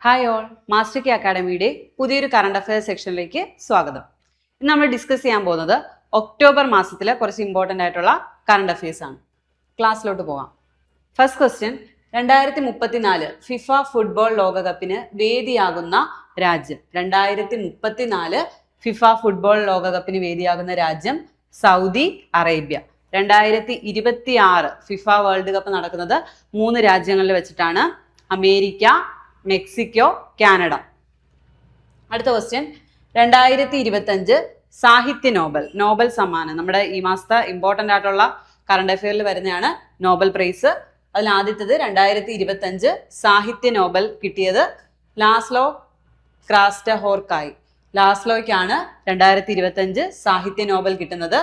Hi all, master K അക്കാഡമിയുടെ പുതിയൊരു current affairs സെക്ഷനിലേക്ക് സ്വാഗതം. ഇന്ന് നമ്മൾ ഡിസ്കസ് ചെയ്യാൻ പോകുന്നത് ഒക്ടോബർ മാസത്തിലെ കുറച്ച് ഇമ്പോർട്ടൻ്റ് ആയിട്ടുള്ള കറണ്ട് അഫയേഴ്സ് ആണ്. ക്ലാസ്സിലോട്ട് പോകാം. ഫസ്റ്റ് ക്വസ്റ്റ്യൻ, 2034 ഫിഫ ഫുട്ബോൾ ലോകകപ്പിന് വേദിയാകുന്ന രാജ്യം. 2034 ഫിഫ ഫുട്ബോൾ ലോകകപ്പിന് വേദിയാകുന്ന രാജ്യം Saudi Arabia. 2026 FIFA world cup നടക്കുന്നത് 3 രാജ്യങ്ങളിൽ വെച്ചിട്ടാണ്: അമേരിക്ക, മെക്സിക്കോ, കാനഡ. അടുത്ത ക്വസ്റ്റ്യൻ, 2025 സാഹിത്യ നോബൽ സമ്മാനം. നമ്മുടെ ഈ മാസത്തെ ഇമ്പോർട്ടൻ്റ് ആയിട്ടുള്ള കറണ്ട് അഫെയറിൽ വരുന്നതാണ് നോബൽ പ്രൈസ്. അതിൽ ആദ്യത്തേത് 2025 സാഹിത്യ നോബൽ കിട്ടിയത് ലാസ്ലോ ക്രാസ്റ്റഹോർക്കായി. ലാസ്ലോയ്ക്കാണ് 2025 സാഹിത്യ നോബൽ കിട്ടുന്നത്.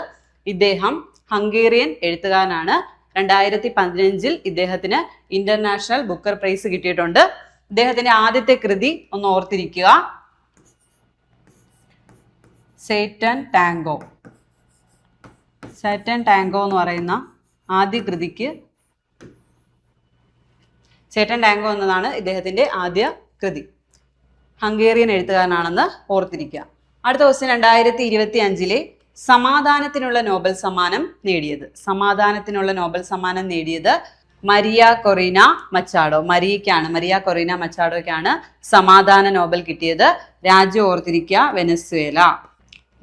ഇദ്ദേഹം ഹംഗേറിയൻ എഴുത്തുകാരനാണ്. 2015 ഇദ്ദേഹത്തിന് ഇന്റർനാഷണൽ ബുക്കർ പ്രൈസ് കിട്ടിയിട്ടുണ്ട്. ഇദ്ദേഹത്തിന്റെ ആദ്യത്തെ കൃതി ഒന്ന് ഓർത്തിരിക്കുക, സേറ്റൻ ടാങ്കോ. സേറ്റൻ ടാങ്കോ എന്ന് പറയുന്ന ആദ്യ കൃതിക്ക് സേറ്റൻ ടാങ്കോ എന്നതാണ് ഇദ്ദേഹത്തിന്റെ ആദ്യ കൃതി. ഹംഗേറിയൻ എഴുത്തുകാരനാണെന്ന് ഓർത്തിരിക്കുക. അടുത്ത ക്വസ്റ്റ്യൻ, 2025 സമാധാനത്തിനുള്ള നോബൽ സമ്മാനം നേടിയത്. സമാധാനത്തിനുള്ള നോബൽ സമ്മാനം നേടിയത് Maria Corina Machado. Maria Corina മച്ചാഡോയ്ക്കാണ് സമാധാന നോബൽ കിട്ടിയത്. രാജ്യം ഓർത്തിരിക്കുക, വെനസ്വേല.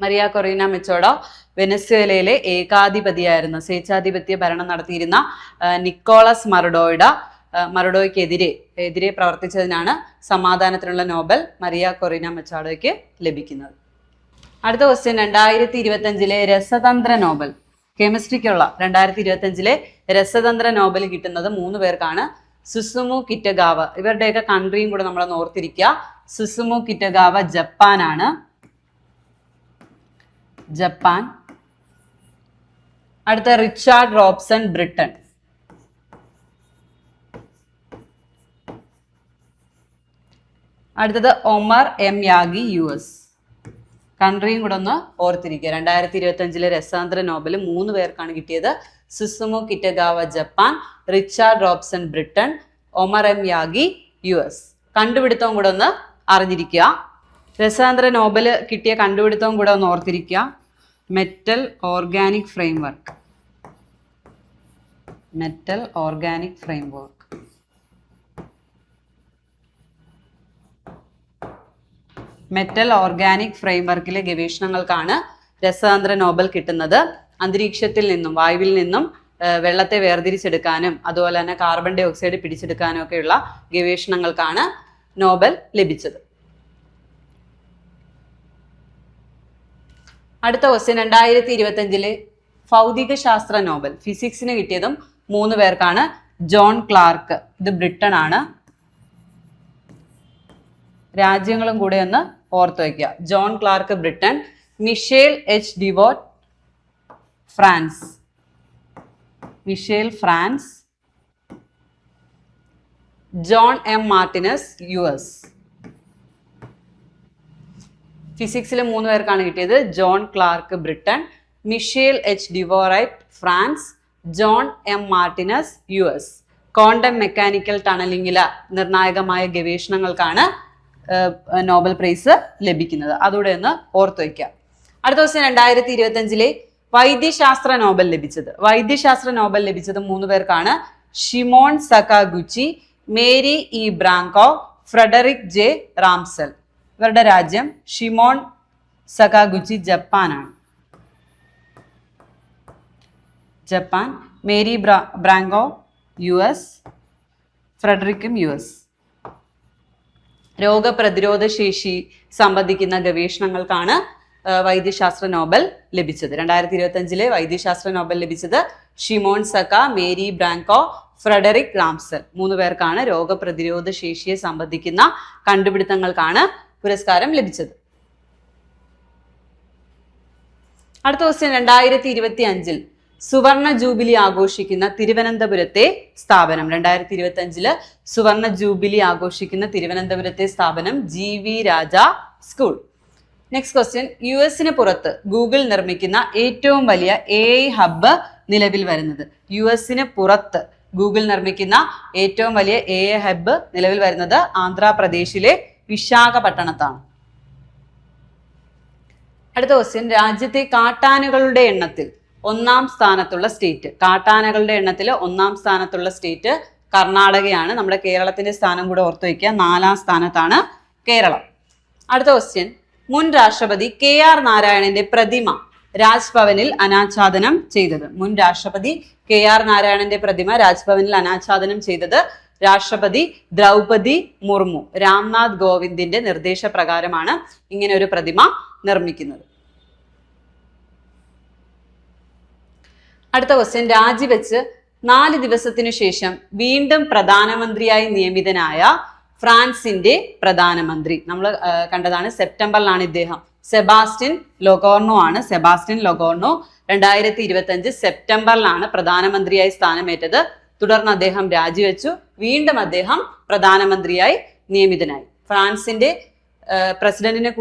മരിയ കൊറീന മച്ചാഡോ വെനസ്വേലയിലെ ഏകാധിപതിയായിരുന്നു. സ്വേച്ഛാധിപത്യ ഭരണം നടത്തിയിരുന്ന നിക്കോളസ് മറഡോയ്ക്കെതിരെ പ്രവർത്തിച്ചതിനാണ് സമാധാനത്തിനുള്ള നോബൽ മരിയ കൊറീന മച്ചാഡോയ്ക്ക് ലഭിക്കുന്നത്. അടുത്ത ക്വസ്റ്റ്യൻ, 2025 രസതന്ത്ര നോബൽ. കെമിസ്ട്രിക്കുള്ള 2025 രസതന്ത്ര നോബൽ കിട്ടുന്നത് 3 പേർക്കാണ്: സുസുമു കിറ്റഗാവ. ഇവരുടെയൊക്കെ കൺട്രിയും കൂടെ നമ്മൾ ഓർത്തിരിക്കുക. സുസുമു കിറ്റഗാവ ജപ്പാനാണ്. ജപ്പാൻ. അടുത്ത റിച്ചാർഡ് റോബ്സൺ ബ്രിട്ടൻ. അടുത്തത് ഒമർ എം യാഗി US. കൺട്രിയും കൂടെ ഒന്ന് ഓർത്തിരിക്കുക. 2025 രസതന്ത്ര നോബൽ 3 പേർക്കാണ് കിട്ടിയത്: Susumu Kitagawa Japan, Richard Robson Britain, Omar M Yaghi US. കണ്ടുപിടുത്തവും കൂടെ ഒന്ന് അറിഞ്ഞിരിക്കുക. രസതന്ത്ര നോബൽ കിട്ടിയ കണ്ടുപിടുത്തവും കൂടെ ഒന്ന് ഓർത്തിരിക്കുക. Metal organic framework. Metal organic framework. Metal organic ഫ്രെയിംവർക്കിലെ ഗവേഷണങ്ങൾക്കാണ് രസതന്ത്ര നോബൽ കിട്ടുന്നത്. അന്തരീക്ഷത്തിൽ നിന്നും, വായുവിൽ നിന്നും വെള്ളത്തെ വേർതിരിച്ചെടുക്കാനും അതുപോലെ തന്നെ കാർബൺ ഡൈ ഓക്സൈഡ് പിടിച്ചെടുക്കാനും ഒക്കെയുള്ള ഗവേഷണങ്ങൾക്കാണ് നോബൽ ലഭിച്ചത്. അടുത്ത ക്വസ്റ്റ്യൻ, 2025 ഭൗതിക ശാസ്ത്ര നോബൽ. ഫിസിക്സിന് കിട്ടിയതും 3 പേർക്കാണ്: ജോൺ ക്ലാർക്ക്, ഇത് ബ്രിട്ടൻ ആണ്. രാജ്യങ്ങളും കൂടെ ഒന്ന് ഓർത്തു വയ്ക്കുക. John Clarke Britain, Michel H ഡിവോട്ട് France. Michel France. John M Martinis US. ഫിസിക്സിൽ 3 പേർക്കാണ് കിട്ടിയത്: John Clarke Britain, Michel H Devoret France, John M Martinis US. Quantum mechanical ടണലിംഗിലെ നിർണായകമായ ഗവേഷണങ്ങൾക്കാണ് നോബൽ പ്രൈസ് ലഭിക്കുന്നത്. അതുകൂടെ ഒന്ന് ഓർത്തു വയ്ക്കുക. അടുത്ത ദിവസം 2025 വൈദ്യശാസ്ത്ര നോബൽ ലഭിച്ചത്. വൈദ്യശാസ്ത്ര നോബൽ ലഭിച്ചത് 3 പേർക്കാണ്: Shimon Sakaguchi, Mary E Brunkow, Frederick J Ramsdell. ഇവരുടെ രാജ്യം ഷിമോൺ സക്കാഗുച്ചി ജപ്പാനാണ്. ജപ്പാൻ. മേരി ബ്രാങ്കോ US, ഫ്രെഡറിക്കും US. രോഗപ്രതിരോധ ശേഷി സംബന്ധിക്കുന്ന ഗവേഷണങ്ങൾക്കാണ് വൈദ്യശാസ്ത്ര നോബൽ ലഭിച്ചത്. 2025 വൈദ്യശാസ്ത്ര നോബൽ ലഭിച്ചത് ഷിമോൺ സക്ക, മേരി ബ്രാങ്കോ, ഫ്രെഡറിക് റാംസൽ. 3 പേർക്കാണ് രോഗപ്രതിരോധ ശേഷിയെ സംബന്ധിക്കുന്ന കണ്ടുപിടുത്തങ്ങൾക്കാണ് പുരസ്കാരം ലഭിച്ചത്. അടുത്ത ക്വസ്റ്റ്യൻ, 2025 സുവർണ ജൂബിലി ആഘോഷിക്കുന്ന തിരുവനന്തപുരത്തെ സ്ഥാപനം. 2025 സുവർണ ജൂബിലി ആഘോഷിക്കുന്ന തിരുവനന്തപുരത്തെ സ്ഥാപനം GV രാജ സ്കൂൾ. നെക്സ്റ്റ് ക്വസ്റ്റ്യൻ, US പുറത്ത് ഗൂഗിൾ നിർമ്മിക്കുന്ന ഏറ്റവും വലിയ AI ഹബ്ബ് നിലവിൽ വരുന്നത്. US പുറത്ത് ഗൂഗിൾ നിർമ്മിക്കുന്ന ഏറ്റവും വലിയ AI ഹബ്ബ് നിലവിൽ വരുന്നത് ആന്ധ്രാപ്രദേശിലെ വിശാഖപട്ടണത്താണ്. അടുത്ത ക്വസ്റ്റ്യൻ, രാജ്യത്തെ കാട്ടാനകളുടെ എണ്ണത്തിൽ ഒന്നാം സ്ഥാനത്തുള്ള സ്റ്റേറ്റ്. കാട്ടാനകളുടെ എണ്ണത്തിൽ ഒന്നാം സ്ഥാനത്തുള്ള സ്റ്റേറ്റ് കർണാടകയാണ്. നമ്മുടെ കേരളത്തിന്റെ സ്ഥാനം കൂടെ ഓർത്തു വയ്ക്കുക, 4ാം സ്ഥാനത്താണ് കേരളം. അടുത്ത ക്വസ്റ്റ്യൻ, മുൻ രാഷ്ട്രപതി KR നാരായണന്റെ പ്രതിമ രാജ്ഭവനിൽ അനാച്ഛാദനം ചെയ്തത്. മുൻ രാഷ്ട്രപതി KR നാരായണന്റെ പ്രതിമ രാജ്ഭവനിൽ അനാച്ഛാദനം ചെയ്തത് രാഷ്ട്രപതി ദ്രൗപദി മുർമു. രാംനാഥ് കോവിന്ദിന്റെ നിർദ്ദേശപ്രകാരമാണ് ഇങ്ങനെ ഒരു പ്രതിമ നിർമ്മിക്കുന്നത്. അടുത്ത ക്വസ്റ്റ്യൻ, രാജിവെച്ച് 4 ദിവസത്തിനു ശേഷം വീണ്ടും പ്രധാനമന്ത്രിയായി നിയമിതനായ ഫ്രാൻസിന്റെ പ്രധാനമന്ത്രി. നമ്മൾ കണ്ടതാണ്, സെപ്റ്റംബറിലാണ് ഇദ്ദേഹം. സെബാസ്റ്റ്യൻ ലൊഗോർണോ ആണ്. സെബാസ്റ്റ്യൻ ലൊഗോർണോ 2025 സെപ്റ്റംബറിലാണ് പ്രധാനമന്ത്രിയായി സ്ഥാനമേറ്റത്. തുടർന്ന് അദ്ദേഹം രാജിവെച്ചു. വീണ്ടും അദ്ദേഹം പ്രധാനമന്ത്രിയായി നിയമിതനായി. ഫ്രാൻസിന്റെ പ്രസിഡന്റിനെ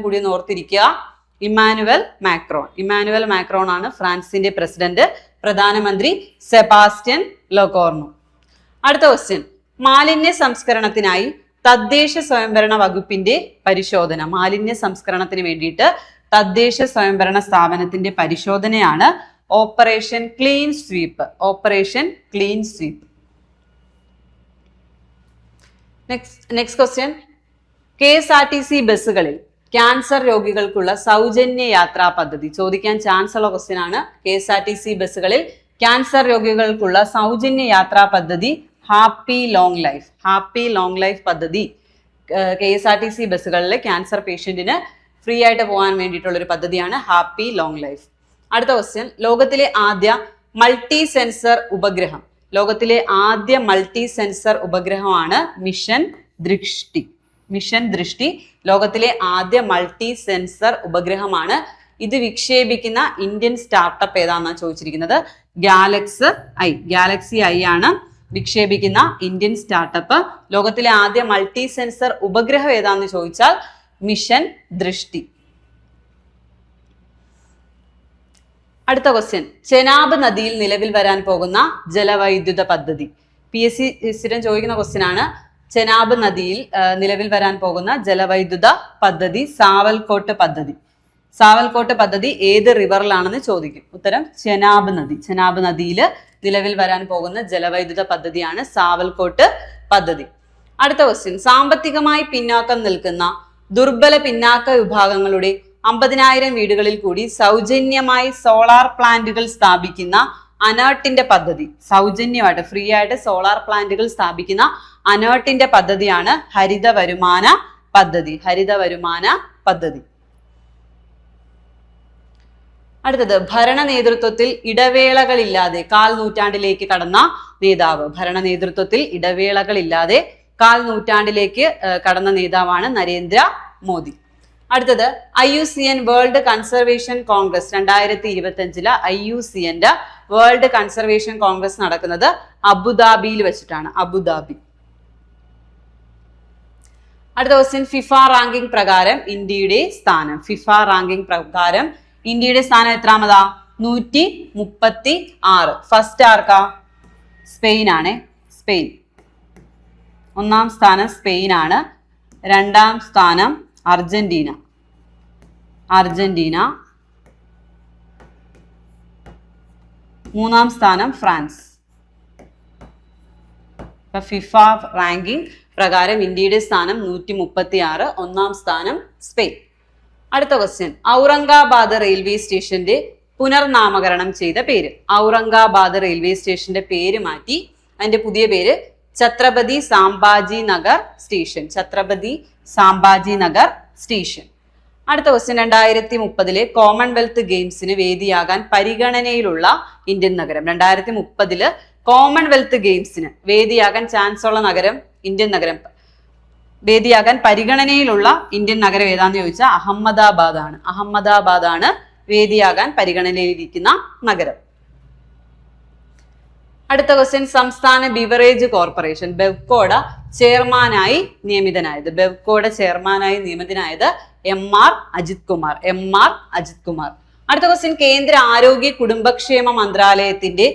കൂടി ഒന്ന് ഓർത്തിരിക്കുക, ഇമ്മാനുവൽ മാക്രോൺ. ഇമ്മാനുവൽ മാക്രോൺ ആണ് ഫ്രാൻസിന്റെ പ്രസിഡന്റ്. പ്രധാനമന്ത്രി സെബാസ്റ്റ്യൻ ലൊഗോർണോ. അടുത്ത ക്വസ്റ്റ്യൻ, മാലിന്യ സംസ്കരണത്തിനായി തദ്ദേശ സ്വയംഭരണ വകുപ്പിന്റെ പരിശോധന. മാലിന്യ സംസ്കരണത്തിന് വേണ്ടിയിട്ട് തദ്ദേശ സ്വയംഭരണ സ്ഥാപനത്തിന്റെ പരിശോധനയാണ് operation clean sweep. Operation clean sweep. Next question, KSRTC ബസ്സുകളിൽ ക്യാൻസർ രോഗികൾക്കുള്ള സൗജന്യ യാത്രാ പദ്ധതി. ചോദിക്കാൻ ചാൻസ് ഉള്ള ക്വസ്റ്റ്യൻ ആണ്. KSRTC ബസ്സുകളിൽ ക്യാൻസർ രോഗികൾക്കുള്ള സൗജന്യ യാത്രാ പദ്ധതി happy long life. Happy long life പദ്ധതി KSRTC ബസ്സുകളിലെ ക്യാൻസർ പേഷ്യന്റിന് ഫ്രീ ആയിട്ട് പോകാൻ വേണ്ടിയിട്ടുള്ള ഒരു പദ്ധതിയാണ് ഹാപ്പി ലോങ് ലൈഫ്. അടുത്ത ക്വസ്റ്റ്യൻ, ലോകത്തിലെ ആദ്യ മൾട്ടി സെൻസർ ഉപഗ്രഹം. ലോകത്തിലെ ആദ്യ മൾട്ടി സെൻസർ ഉപഗ്രഹമാണ് മിഷൻ ദൃഷ്ടി. മിഷൻ ദൃഷ്ടി ലോകത്തിലെ ആദ്യ മൾട്ടി സെൻസർ ഉപഗ്രഹമാണ്. ഇത് വിക്ഷേപിക്കുന്ന ഇന്ത്യൻ സ്റ്റാർട്ടപ്പ് ഏതാണെന്നാണ് ചോദിച്ചിരിക്കുന്നത്. ഗാലക്സി ഐ ആണ് വിക്ഷേപിക്കുന്ന ഇന്ത്യൻ സ്റ്റാർട്ടപ്പ്. ലോകത്തിലെ ആദ്യ മൾട്ടി സെൻസർ ഉപഗ്രഹം ഏതാണെന്ന് ചോദിച്ചാൽ മിഷൻ ദൃഷ്ടി. അടുത്ത ക്വസ്റ്റ്യൻ, ചെനാബ് നദിയിൽ നിലവിൽ വരാൻ പോകുന്ന ജലവൈദ്യുത പദ്ധതി. PSC സ്ഥിരം ചോദിക്കുന്ന ക്വസ്റ്റ്യൻ ആണ്. ചെനാബ് നദിയിൽ നിലവിൽ വരാൻ പോകുന്ന ജലവൈദ്യുത പദ്ധതി സാവൽകോട്ട് പദ്ധതി. സാവൽകോട്ട് പദ്ധതി ഏത് റിവറിലാണെന്ന് ചോദിക്കും. ഉത്തരം ചെനാബ് നദി. ചെനാബ് നദിയിൽ നിലവിൽ വരാൻ പോകുന്ന ജലവൈദ്യുത പദ്ധതിയാണ് സാവൽകോട്ട് പദ്ധതി. അടുത്ത ക്വസ്റ്റ്യൻ, സാമ്പത്തികമായി പിന്നാക്കം നിൽക്കുന്ന ദുർബല പിന്നാക്ക വിഭാഗങ്ങളുടെ 50,000 വീടുകളിൽ കൂടി സൗജന്യമായി സോളാർ പ്ലാന്റുകൾ സ്ഥാപിക്കുന്ന അനേർട്ടിന്റെ പദ്ധതി. സൗജന്യമായിട്ട് ഫ്രീ ആയിട്ട് സോളാർ പ്ലാന്റുകൾ സ്ഥാപിക്കുന്ന അനേർട്ടിന്റെ പദ്ധതിയാണ് ഹരിത വരുമാന പദ്ധതി. ഹരിത വരുമാന പദ്ധതി. അടുത്തത്, ഭരണ നേതൃത്വത്തിൽ ഇടവേളകളില്ലാതെ 1/4 നൂറ്റാണ്ടിലേക്ക് കടന്ന നേതാവ്. ഭരണ നേതൃത്വത്തിൽ ഇടവേളകളില്ലാതെ 1/4 നൂറ്റാണ്ടിലേക്ക് കടന്ന നേതാവാണ് നരേന്ദ്ര മോദി. അടുത്തത്, IUCN world conservation Congress 2025 IUCN world conservation Congress നടക്കുന്നത് അബുദാബിയിൽ വെച്ചിട്ടാണ്. അബുദാബി. അടുത്ത ക്വസ്റ്റ്യൻ, ഫിഫ റാങ്കിംഗ് പ്രകാരം ഇന്ത്യയുടെ സ്ഥാനം. ഫിഫ റാങ്കിംഗ് പ്രകാരം ഇന്ത്യയുടെ സ്ഥാനം എത്രാമതാ? 136. ഫസ്റ്റ് ആർക്കാ? സ്പെയിൻ ആണ്. സ്പെയിൻ. 1ാം സ്ഥാനം സ്പെയിൻ ആണ്. 2ാം സ്ഥാനം അർജന്റീന. 3ാം സ്ഥാനം ഫ്രാൻസ്. ഫിഫ റാങ്കിംഗ് പ്രകാരം ഇന്ത്യയുടെ സ്ഥാനം 136. 1ാം സ്ഥാനം സ്പെയിൻ. അടുത്ത ക്വസ്റ്റ്യൻ, ഔറംഗാബാദ് റെയിൽവേ സ്റ്റേഷന്റെ പുനർനാമകരണം ചെയ്ത പേര്. ഔറംഗാബാദ് റെയിൽവേ സ്റ്റേഷന്റെ പേര് മാറ്റി അതിന്റെ പുതിയ പേര് ഛത്രപതി സാംഭാജി നഗർ സ്റ്റേഷൻ. ഛത്രപതി സാംഭാജി നഗർ സ്റ്റേഷൻ. അടുത്ത ക്വസ്റ്റ്യൻ, 2030 കോമൺവെൽത്ത് ഗെയിംസിന് വേദിയാകാൻ പരിഗണനയിലുള്ള ഇന്ത്യൻ നഗരം. 2030 കോമൺവെൽത്ത് ഗെയിംസിന് വേദിയാകാൻ ചാൻസ് ഉള്ള നഗരം, ഇന്ത്യൻ നഗരം വേദിയാകാൻ പരിഗണനയിലുള്ള ഇന്ത്യൻ നഗരം ഏതാന്ന് ചോദിച്ചാൽ അഹമ്മദാബാദ് ആണ്. അഹമ്മദാബാദ് ആണ് വേദിയാകാൻ പരിഗണനയിലിരിക്കുന്ന നഗരം. അടുത്ത ക്വസ്റ്റ്യൻ, സംസ്ഥാന ബിവറേജ് കോർപ്പറേഷൻ ബെവ്കോയുടെ ചെയർമാനായി നിയമിതനായത്. ബെവ്കോയുടെ ചെയർമാനായി നിയമിതനായത് MR അജിത് കുമാർ. MR അജിത് കുമാർ. അടുത്ത ക്വസ്റ്റ്യൻ, കേന്ദ്ര ആരോഗ്യ കുടുംബക്ഷേമ മന്ത്രാലയത്തിന്റെ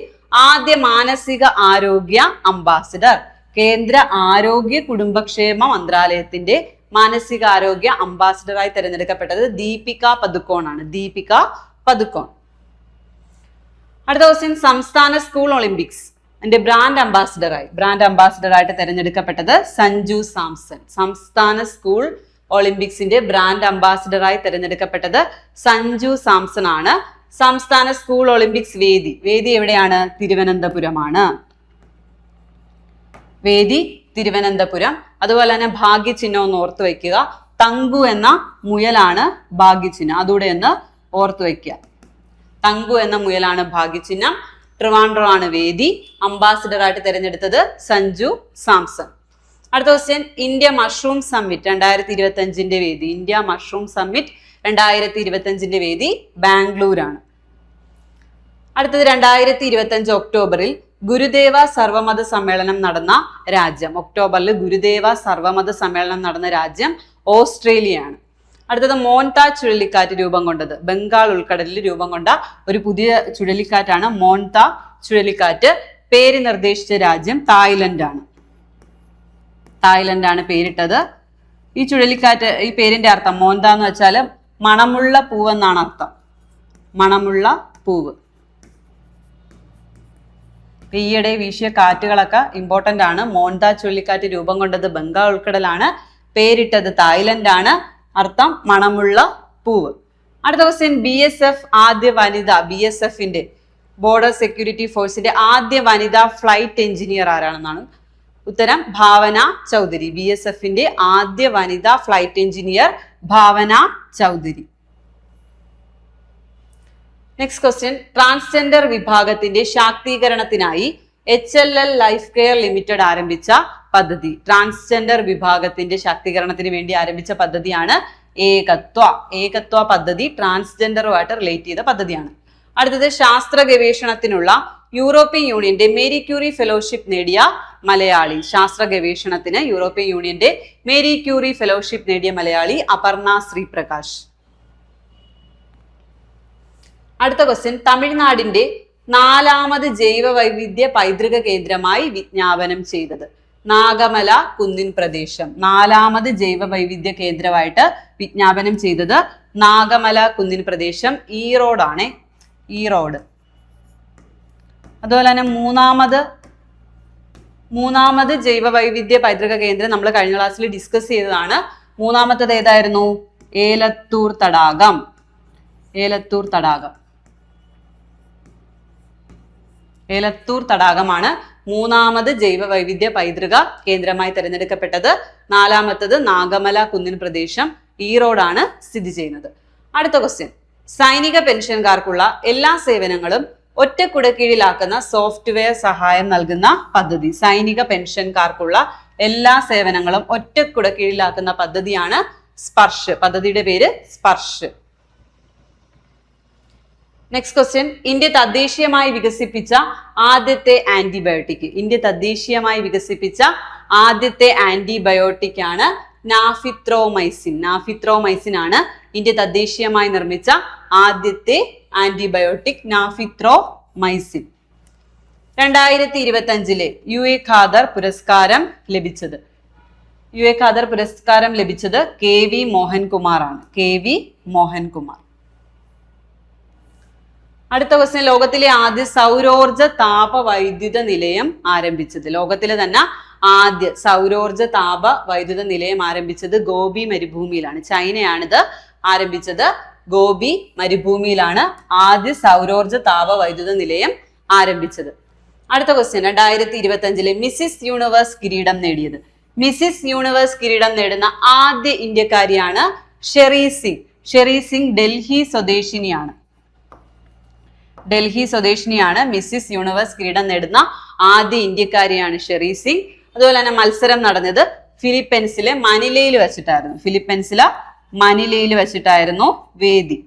ആദ്യ മാനസിക ആരോഗ്യ അംബാസിഡർ? കേന്ദ്ര ആരോഗ്യ കുടുംബക്ഷേമ മന്ത്രാലയത്തിന്റെ മാനസികാരോഗ്യ അംബാസിഡറായി തിരഞ്ഞെടുക്കപ്പെട്ടത് ദീപിക പദുക്കോൺ ആണ്. ദീപിക പദുക്കോൺ. അടുത്ത ക്വസ്റ്റ്യൻ, സംസ്ഥാന സ്കൂൾ ഒളിമ്പിക്സ് എന്റെ ബ്രാൻഡ് അംബാസിഡറായിട്ട് തിരഞ്ഞെടുക്കപ്പെട്ടത് സഞ്ജു സാംസൺ. സംസ്ഥാന സ്കൂൾ ഒളിമ്പിക്സിന്റെ ബ്രാൻഡ് അംബാസിഡറായി തിരഞ്ഞെടുക്കപ്പെട്ടത് സഞ്ജു സാംസൺ ആണ്. സംസ്ഥാന സ്കൂൾ ഒളിമ്പിക്സ് വേദി എവിടെയാണ്? തിരുവനന്തപുരമാണ്. വേദി തിരുവനന്തപുരം. അതുപോലെ തന്നെ ഭാഗ്യചിഹ്നം ഒന്ന് ഓർത്തു വയ്ക്കുക. തങ്കു എന്ന മുയലാണ് ഭാഗ്യചിഹ്നം, അതുകൂടെ ഒന്ന് ഓർത്തു വയ്ക്കുക. തങ്കു എന്ന മുയലാണ് ഭാഗ്യചിഹ്നം. ട്രിവാൻഡ്രം ആണ് വേദി. അംബാസിഡറായിട്ട് തിരഞ്ഞെടുത്തത് സഞ്ജു സാംസൺ. അടുത്ത ക്വസ്റ്റ്യൻ, ഇന്ത്യ മഷ്റൂം സമ്മിറ്റ് 2025 വേദി. ഇന്ത്യ മഷ്റൂം സമ്മിറ്റ് 2025 വേദി ബാംഗ്ലൂരാണ്. അടുത്തത് 2025 ഒക്ടോബറിൽ ഗുരുദേവ സർവമത സമ്മേളനം നടന്ന രാജ്യം. ഒക്ടോബറിൽ ഗുരുദേവ സർവമത സമ്മേളനം നടന്ന രാജ്യം ഓസ്ട്രേലിയയാണ്. അടുത്തത്, മോൺത ചുഴലിക്കാറ്റ് രൂപം കൊണ്ടത്. ബംഗാൾ ഉൾക്കടലിൽ രൂപം കൊണ്ട ഒരു പുതിയ ചുഴലിക്കാറ്റാണ് മോൺത ചുഴലിക്കാറ്റ്. പേര് നിർദ്ദേശിച്ച രാജ്യം തായ്ലൻഡാണ്. തായ്ലൻഡാണ് പേരിട്ടത്. ഈ ചുഴലിക്കാറ്റ്, ഈ പേരിന്റെ അർത്ഥം മോൺത എന്ന് വെച്ചാൽ മണമുള്ള പൂവ് എന്നാണ് അർത്ഥം. മണമുള്ള പൂവ്. ഈയിടെ വീശിയ കാറ്റുകളൊക്കെ ഇമ്പോർട്ടന്റ് ആണ്. മോൺത ചുഴലിക്കാറ്റ് രൂപം കൊണ്ടത് ബംഗാൾ ഉൾക്കടലാണ്. പേരിട്ടത് തായ്ലൻഡാണ്. അർത്ഥം മണമുള്ള പൂവ്. അടുത്ത ക്വസ്റ്റ്യൻ, BSF ആദ്യ വനിത, BSFന്റെ ബോർഡർ സെക്യൂരിറ്റി ഫോഴ്സിന്റെ ആദ്യ വനിതാ ഫ്ലൈറ്റ് എഞ്ചിനീയർ ആരാണെന്നാണ് ഉത്തരം. ഭാവന ചൗധരി. BSFന്റെ ആദ്യ വനിതാ ഫ്ലൈറ്റ് എഞ്ചിനീയർ ഭാവന ചൗധരി. നെക്സ്റ്റ് ക്വസ്റ്റ്യൻ, ട്രാൻസ്ജെൻഡർ വിഭാഗത്തിന്റെ ശാക്തീകരണത്തിനായി HLL ലൈഫ് കെയർ ലിമിറ്റഡ് ആരംഭിച്ച പദ്ധതി. ട്രാൻസ്ജെൻഡർ വിഭാഗത്തിന്റെ ശാക്തീകരണത്തിന് വേണ്ടി ആരംഭിച്ച പദ്ധതിയാണ് ഏകത്വ പദ്ധതി. ട്രാൻസ്ജെൻഡറുമായിട്ട് റിലേറ്റ് ചെയ്ത പദ്ധതിയാണ്. അടുത്തത്, ശാസ്ത്ര ഗവേഷണത്തിനുള്ള യൂറോപ്യൻ യൂണിയന്റെ മേരി ക്യൂറി ഫെലോഷിപ്പ് നേടിയ മലയാളി. ശാസ്ത്ര ഗവേഷണത്തിന് യൂറോപ്യൻ യൂണിയന്റെ മേരി ക്യൂറി ഫെലോഷിപ്പ് നേടിയ മലയാളി അപർണ ശ്രീപ്രകാശ്. അടുത്ത ക്വസ്റ്റ്യൻ, തമിഴ്നാടിന്റെ 4ാമത് ജൈവ വൈവിധ്യ പൈതൃക കേന്ദ്രമായി വിജ്ഞാപനം ചെയ്തത്. നാഗമല കുന്നിൻ പ്രദേശം. 4ാമത് ജൈവ വൈവിധ്യ കേന്ദ്രമായിട്ട് വിജ്ഞാപനം ചെയ്തത് നാഗമല കുന്നിൻ പ്രദേശം ഈറോഡാണ്. ഈറോഡ്. അതുപോലെ തന്നെ മൂന്നാമത് ജൈവ വൈവിധ്യ പൈതൃക കേന്ദ്രം നമ്മൾ കഴിഞ്ഞ ക്ലാസ്സിൽ ഡിസ്കസ് ചെയ്തതാണ്. മൂന്നാമത്തത് ഏതായിരുന്നു? ഏലത്തൂർ തടാകം. ഏലത്തൂർ തടാകമാണ് 3ാമത് ജൈവ വൈവിധ്യ പൈതൃക കേന്ദ്രമായി തിരഞ്ഞെടുക്കപ്പെട്ടത്. 4ാമത്തത് നാഗമല കുന്നിൻ പ്രദേശം ഈറോഡാണ് സ്ഥിതി ചെയ്യുന്നത്. അടുത്ത ക്വസ്റ്റ്യൻ, സൈനിക പെൻഷൻകാർക്കുള്ള എല്ലാ സേവനങ്ങളും ഒറ്റ കുടക്കീഴിലാക്കുന്ന സോഫ്റ്റ്വെയർ സഹായം നൽകുന്ന പദ്ധതി. സൈനിക പെൻഷൻകാർക്കുള്ള എല്ലാ സേവനങ്ങളും ഒറ്റ കുടക്കീഴിലാക്കുന്ന പദ്ധതിയാണ് സ്പർശ്. പദ്ധതിയുടെ പേര് സ്പർശ്. നെക്സ്റ്റ് ക്വസ്റ്റ്യൻ, ഇന്ത്യ തദ്ദേശീയമായി വികസിപ്പിച്ച ആദ്യത്തെ ആന്റിബയോട്ടിക്. ഇന്ത്യ തദ്ദേശീയമായി വികസിപ്പിച്ച ആദ്യത്തെ ആന്റിബയോട്ടിക് ആണ് നാഫിത്രോമൈസിൻ. നാഫിത്രോമൈസിൻ ആണ് ഇന്ത്യ തദ്ദേശീയമായി നിർമ്മിച്ച ആദ്യത്തെ ആന്റിബയോട്ടിക്. നാഫിത്രോമൈസിൻ. 2025 UA ഖാദർ പുരസ്കാരം ലഭിച്ചത്. UA ഖാദർ പുരസ്കാരം ലഭിച്ചത് KV മോഹൻകുമാർ ആണ്. KV മോഹൻകുമാർ. അടുത്ത ക്വസ്റ്റ്യൻ, ലോകത്തിലെ ആദ്യ സൗരോർജ താപ വൈദ്യുത നിലയം ആരംഭിച്ചത്. ലോകത്തിലെ തന്നെ ആദ്യ സൗരോർജ താപ വൈദ്യുത നിലയം ആരംഭിച്ചത് ഗോബി മരുഭൂമിയിലാണ്. ചൈനയാണിത് ആരംഭിച്ചത്. ഗോബി മരുഭൂമിയിലാണ് ആദ്യ സൗരോർജ താപ വൈദ്യുത നിലയം ആരംഭിച്ചത്. അടുത്ത ക്വസ്റ്റ്യൻ, 2025 മിസ്സിസ് യൂണിവേഴ്സ് കിരീടം നേടിയത്. മിസ്സിസ് യൂണിവേഴ്സ് കിരീടം നേടുന്ന ആദ്യ ഇന്ത്യക്കാരിയാണ് ഷെറി സിംഗ്. ഷെറി സിംഗ് ഡൽഹി സ്വദേശിനിയാണ്. ഡൽഹി സ്വദേശിനിയാണ്. മിസ്സിസ് യൂണിവേഴ്സ് കിരീടം നേടുന്ന ആദ്യ ഇന്ത്യക്കാരിയാണ് ഷെറി സിംഗ്. അതുപോലെ തന്നെ മത്സരം നടന്നത് ഫിലിപ്പൈൻസിലെ മനിലയിൽ വെച്ചിട്ടായിരുന്നു വേദി.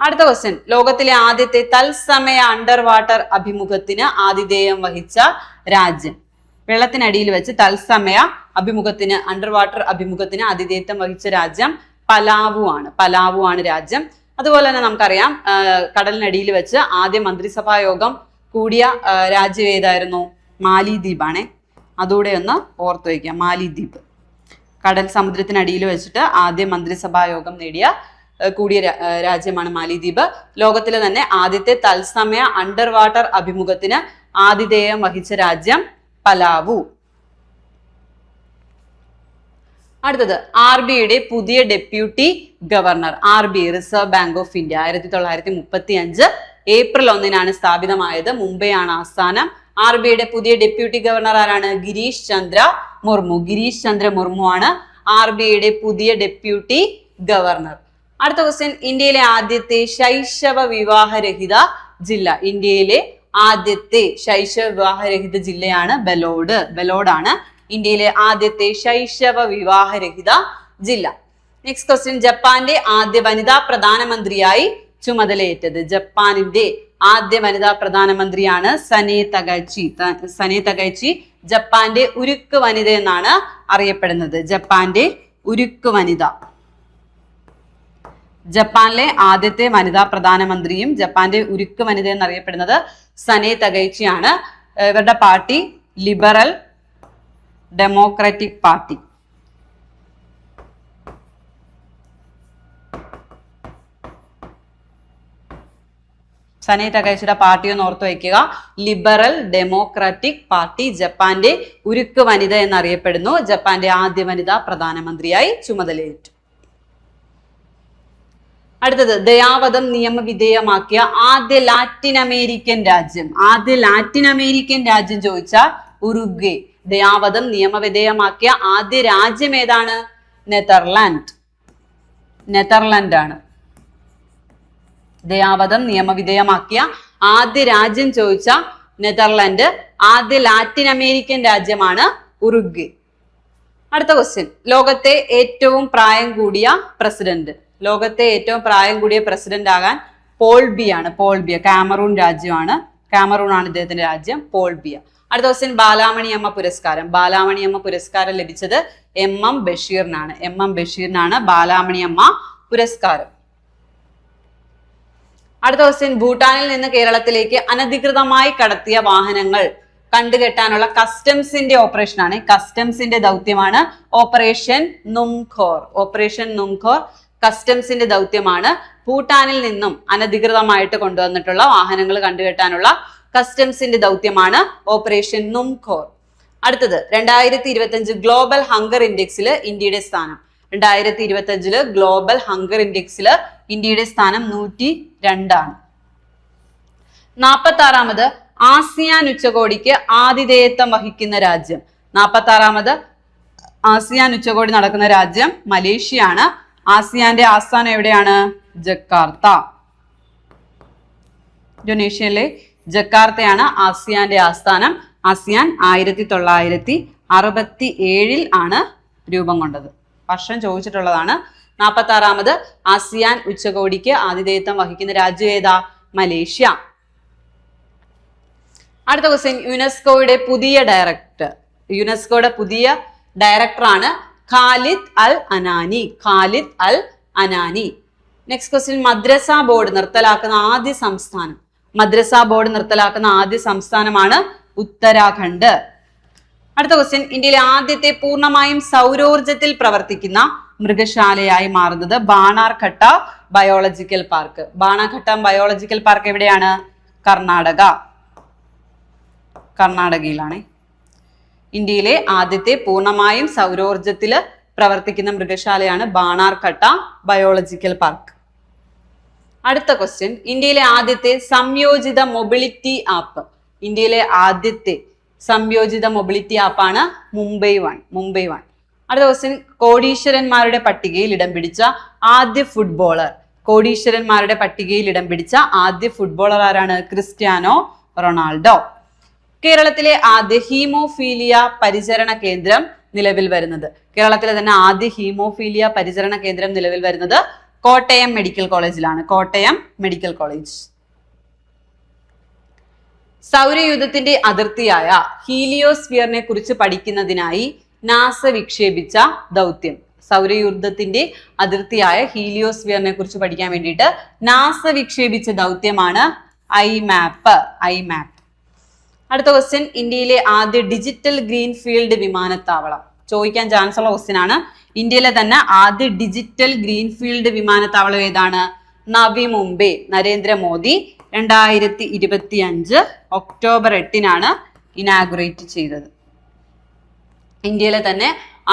അടുത്ത ക്വസ്റ്റ്യൻ, ലോകത്തിലെ ആദ്യത്തെ തത്സമയ അണ്ടർ വാട്ടർ അഭിമുഖത്തിന് ആതിഥേയം വഹിച്ച രാജ്യം. വെള്ളത്തിനടിയിൽ വെച്ച് തത്സമയ അഭിമുഖത്തിന് അണ്ടർ വാട്ടർ അഭിമുഖത്തിന് ആതിഥേയത്വം വഹിച്ച രാജ്യം പലാവു ആണ് രാജ്യം. അതുപോലെ തന്നെ നമുക്കറിയാം കടലിനടിയിൽ വെച്ച് ആദ്യ മന്ത്രിസഭാ യോഗം കൂടിയ രാജ്യം ഏതായിരുന്നു? മാലിദ്വീപാണേ. അതുകൂടെ ഒന്ന് ഓർത്തു വയ്ക്കുക. മാലിദ്വീപ് കടൽ സമുദ്രത്തിനടിയിൽ വെച്ചിട്ട് ആദ്യ മന്ത്രിസഭാ യോഗം നേടിയ കൂടിയ രാജ്യമാണ് മാലിദ്വീപ്. ലോകത്തിലെ തന്നെ ആദ്യത്തെ തത്സമയ അണ്ടർ വാട്ടർ അഭിമുഖത്തിന് ആതിഥേയം വഹിച്ച രാജ്യം പലാവു. അടുത്തത് RBIയുടെ പുതിയ deputy governor. RBI reserve bank of India 1935 April 1 സ്ഥാപിതമായത്. മുംബൈ ആണ് ആസ്ഥാനം. RBIയുടെ പുതിയ ഡെപ്യൂട്ടി ഗവർണർ ആരാണ്? ഗിരീഷ് ചന്ദ്ര മുർമു. ഗിരീഷ് ചന്ദ്ര മുർമു ആണ് RBIയുടെ പുതിയ ഡെപ്യൂട്ടി ഗവർണർ. അടുത്ത ക്വസ്റ്റ്യൻ, ഇന്ത്യയിലെ ആദ്യത്തെ ശൈശവ വിവാഹരഹിത ജില്ല. ഇന്ത്യയിലെ ആദ്യത്തെ ശൈശവ വിവാഹരഹിത ജില്ലയാണ് ബലോഡ്. ബലോഡാണ് ഇന്ത്യയിലെ ആദ്യത്തെ ശൈശവ വിവാഹരഹിത ജില്ല. നെക്സ്റ്റ് ക്വസ്റ്റ്യൻ, ജപ്പാന്റെ ആദ്യ വനിതാ പ്രധാനമന്ത്രിയായി ചുമതലയേറ്റത്. ജപ്പാനിന്റെ ആദ്യ വനിതാ പ്രധാനമന്ത്രിയാണ് സനെ തകൈച്ചി. സനെ തകൈച്ചി ജപ്പാന്റെ ഉരുക്ക് വനിത എന്നാണ് അറിയപ്പെടുന്നത്. ജപ്പാന്റെ ഉരുക്ക് വനിത. ജപ്പാനിലെ ആദ്യത്തെ വനിതാ പ്രധാനമന്ത്രിയും ജപ്പാന്റെ ഉരുക്ക് വനിത എന്നറിയപ്പെടുന്നത് സനെ തകൈച്ചിയാണ്. ഇവരുടെ party Liberal Democratic Party. Sanae തകൈച്ചിയുടെ പാർട്ടി ഒന്ന് ഓർത്തു വയ്ക്കുക. Liberal Democratic Party. ജപ്പാന്റെ ഉരുക്ക് വനിത എന്നറിയപ്പെടുന്നു. ജപ്പാന്റെ ആദ്യ വനിതാ പ്രധാനമന്ത്രിയായി ചുമതലയേറ്റു. അടുത്തത്, ദയാവധം നിയമവിധേയമാക്കിയ ആദ്യ ലാറ്റിൻ അമേരിക്കൻ രാജ്യം. ആദ്യ ലാറ്റിൻ അമേരിക്കൻ രാജ്യം ചോദിച്ചാൽ ഉറുഗ്വേ. ദയാവധം നിയമവിധേയമാക്കിയ ആദ്യ രാജ്യം ഏതാണ്? നെതർലാൻഡ്. നെതർലാൻഡ് ആണ് ദയാവധം നിയമവിധേയമാക്കിയ ആദ്യ രാജ്യം ചോദിച്ച നെതർലാൻഡ്. ആദ്യ ലാറ്റിൻ അമേരിക്കൻ രാജ്യമാണ് ഉറുഗ്വേ. അടുത്ത ക്വസ്റ്റ്യൻ, ലോകത്തെ ഏറ്റവും പ്രായം കൂടിയ പ്രസിഡന്റ്. ലോകത്തെ ഏറ്റവും പ്രായം കൂടിയ പ്രസിഡന്റ് ആകാൻ പോൾ ബിയ ആണ്. പോൾ ബിയ കാമറൂൺ രാജ്യമാണ്. കാമറൂൺ ആണ് ഇദ്ദേഹത്തിന്റെ രാജ്യം. പോൾ ബിയ. അടുത്ത ക്വസ്റ്റ്യൻ, ബാലാമണിയമ്മ പുരസ്കാരം. ബാലാമണിയമ്മ പുരസ്കാരം ലഭിച്ചത് MM ബഷീറിനാണ്. MM ബഷീറിനാണ് ബാലാമണിയമ്മ പുരസ്കാരം. അടുത്ത ക്വസ്റ്റ്യൻ, ഭൂട്ടാനിൽ നിന്ന് കേരളത്തിലേക്ക് അനധികൃതമായി കടത്തിയ വാഹനങ്ങൾ കണ്ടുകെട്ടാനുള്ള കസ്റ്റംസിന്റെ ഓപ്പറേഷൻ ആണ്. കസ്റ്റംസിന്റെ ദൗത്യമാണ് ഓപ്പറേഷൻ നുംഖോർ. ഓപ്പറേഷൻ നുംഖോർ കസ്റ്റംസിന്റെ ദൗത്യമാണ്. ഭൂട്ടാനിൽ നിന്നും അനധികൃതമായിട്ട് കൊണ്ടുവന്നിട്ടുള്ള വാഹനങ്ങൾ കണ്ടുകെട്ടാനുള്ള കസ്റ്റംസിന്റെ ദൗത്യമാണ് ഓപ്പറേഷൻ നുംഖോർ. അടുത്തത്, 2025 ഗ്ലോബൽ ഹങ്കർ ഇൻഡെക്സിൽ ഇന്ത്യയുടെ സ്ഥാനം. 2025 ഗ്ലോബൽ ഹങ്കർ ഇൻഡെക്സിൽ ഇന്ത്യയുടെ സ്ഥാനം 102 ആണ്. 46ാമത് ആസിയാൻ ഉച്ചകോടിക്ക് ആതിഥേയത്വം വഹിക്കുന്ന രാജ്യം. 46ാമത് ആസിയാൻ ഉച്ചകോടി നടക്കുന്ന രാജ്യം മലേഷ്യ ആണ്. ആസിയാന്റെ ആസ്ഥാനം എവിടെയാണ്? ജക്കാർത്ത. ഇന്തോനേഷ്യയിലെ ജക്കാർത്തയാണ് ആസിയാന്റെ ആസ്ഥാനം. ആസിയാൻ 1967 ആണ് രൂപം കൊണ്ടത്. വർഷം ചോദിച്ചിട്ടുള്ളതാണ്. 46ാമത് ആസിയാൻ ഉച്ചകോടിക്ക് ആതിഥേയത്വം വഹിക്കുന്ന രാജ്യം ഏതാ? മലേഷ്യ. അടുത്ത ക്വസ്റ്റ്യൻ, യുനെസ്കോയുടെ പുതിയ ഡയറക്ടർ. യുനെസ്കോയുടെ പുതിയ ഡയറക്ടറാണ് ഖാലിദ് അൽ അനാനി. ഖാലിദ് അൽ അനാനി. നെക്സ്റ്റ് ക്വസ്റ്റ്യൻ, മദ്രസ ബോർഡ് നിർത്തലാക്കുന്ന ആദ്യ സംസ്ഥാനം. മദ്രസ ബോർഡ് നിർത്തലാക്കുന്ന ആദ്യ സംസ്ഥാനമാണ് ഉത്തരാഖണ്ഡ്. അടുത്ത ക്വസ്റ്റ്യൻ, ഇന്ത്യയിലെ ആദ്യത്തെ പൂർണ്ണമായും സൗരോർജത്തിൽ പ്രവർത്തിക്കുന്ന മൃഗശാലയായി മാറുന്നത് ബാണാർഘട്ട ബയോളജിക്കൽ പാർക്ക്. ബാണാർഘട്ട ബയോളജിക്കൽ പാർക്ക് എവിടെയാണ്? കർണാടക. കർണാടകയിലാണ്. ഇന്ത്യയിലെ ആദ്യത്തെ പൂർണ്ണമായും സൗരോർജത്തിൽ പ്രവർത്തിക്കുന്ന മൃഗശാലയാണ് ബാണാർഘട്ട ബയോളജിക്കൽ പാർക്ക്. അടുത്ത ക്വസ്റ്റ്യൻ, ഇന്ത്യയിലെ ആദ്യത്തെ സംയോജിത മൊബിലിറ്റി ആപ്പ്. ഇന്ത്യയിലെ ആദ്യത്തെ സംയോജിത മൊബിലിറ്റി ആപ്പാണ് മുംബൈ വൺ. മുംബൈ വൺ. അടുത്ത ക്വസ്റ്റ്യൻ, കോടീശ്വരന്മാരുടെ പട്ടികയിൽ ഇടം പിടിച്ച ആദ്യ ഫുട്ബോളർ. കോടീശ്വരന്മാരുടെ പട്ടികയിൽ ഇടം പിടിച്ച ആദ്യ ഫുട്ബോളർ ആരാണ്? Cristiano Ronaldo. കേരളത്തിലെ ആദ്യ ഹീമോഫീലിയ പരിചരണ കേന്ദ്രം നിലവിൽ വരുന്നത്. കേരളത്തിലെ തന്നെ ആദ്യ ഹീമോഫീലിയ പരിചരണ കേന്ദ്രം നിലവിൽ വരുന്നത് കോട്ടയം മെഡിക്കൽ കോളേജിലാണ്. Kottayam medical college. സൗരയൂഥത്തിന്റെ അതിർത്തിയായ ഹീലിയോസ്ഫിയറിനെ കുറിച്ച് പഠിക്കുന്നതിനായി നാസ വിക്ഷേപിച്ച ദൗത്യം. സൗരയൂഥത്തിന്റെ അതിർത്തിയായ ഹീലിയോസ്ഫിയറിനെ കുറിച്ച് പഠിക്കാൻ വേണ്ടിയിട്ട് നാസ വിക്ഷേപിച്ച ദൗത്യമാണ് ഐമാപ്പ്. ഐമാപ്പ്. അടുത്ത ക്വസ്റ്റ്യൻ, ഇന്ത്യയിലെ ആദ്യ ഡിജിറ്റൽ ഗ്രീൻഫീൽഡ് വിമാനത്താവളം. ചോദിക്കാൻ ചാൻസ് ഉള്ള ക്വസ്റ്റ്യൻ ആണ്. ഇന്ത്യയിലെ തന്നെ ആദ്യ ഡിജിറ്റൽ ഗ്രീൻഫീൽഡ് വിമാനത്താവളം ഏതാണ്? നവി മുംബൈ. നരേന്ദ്രമോദി 2025 ഒക്ടോബർ 8 ഇനാഗുറേറ്റ് ചെയ്തത്. ഇന്ത്യയിലെ തന്നെ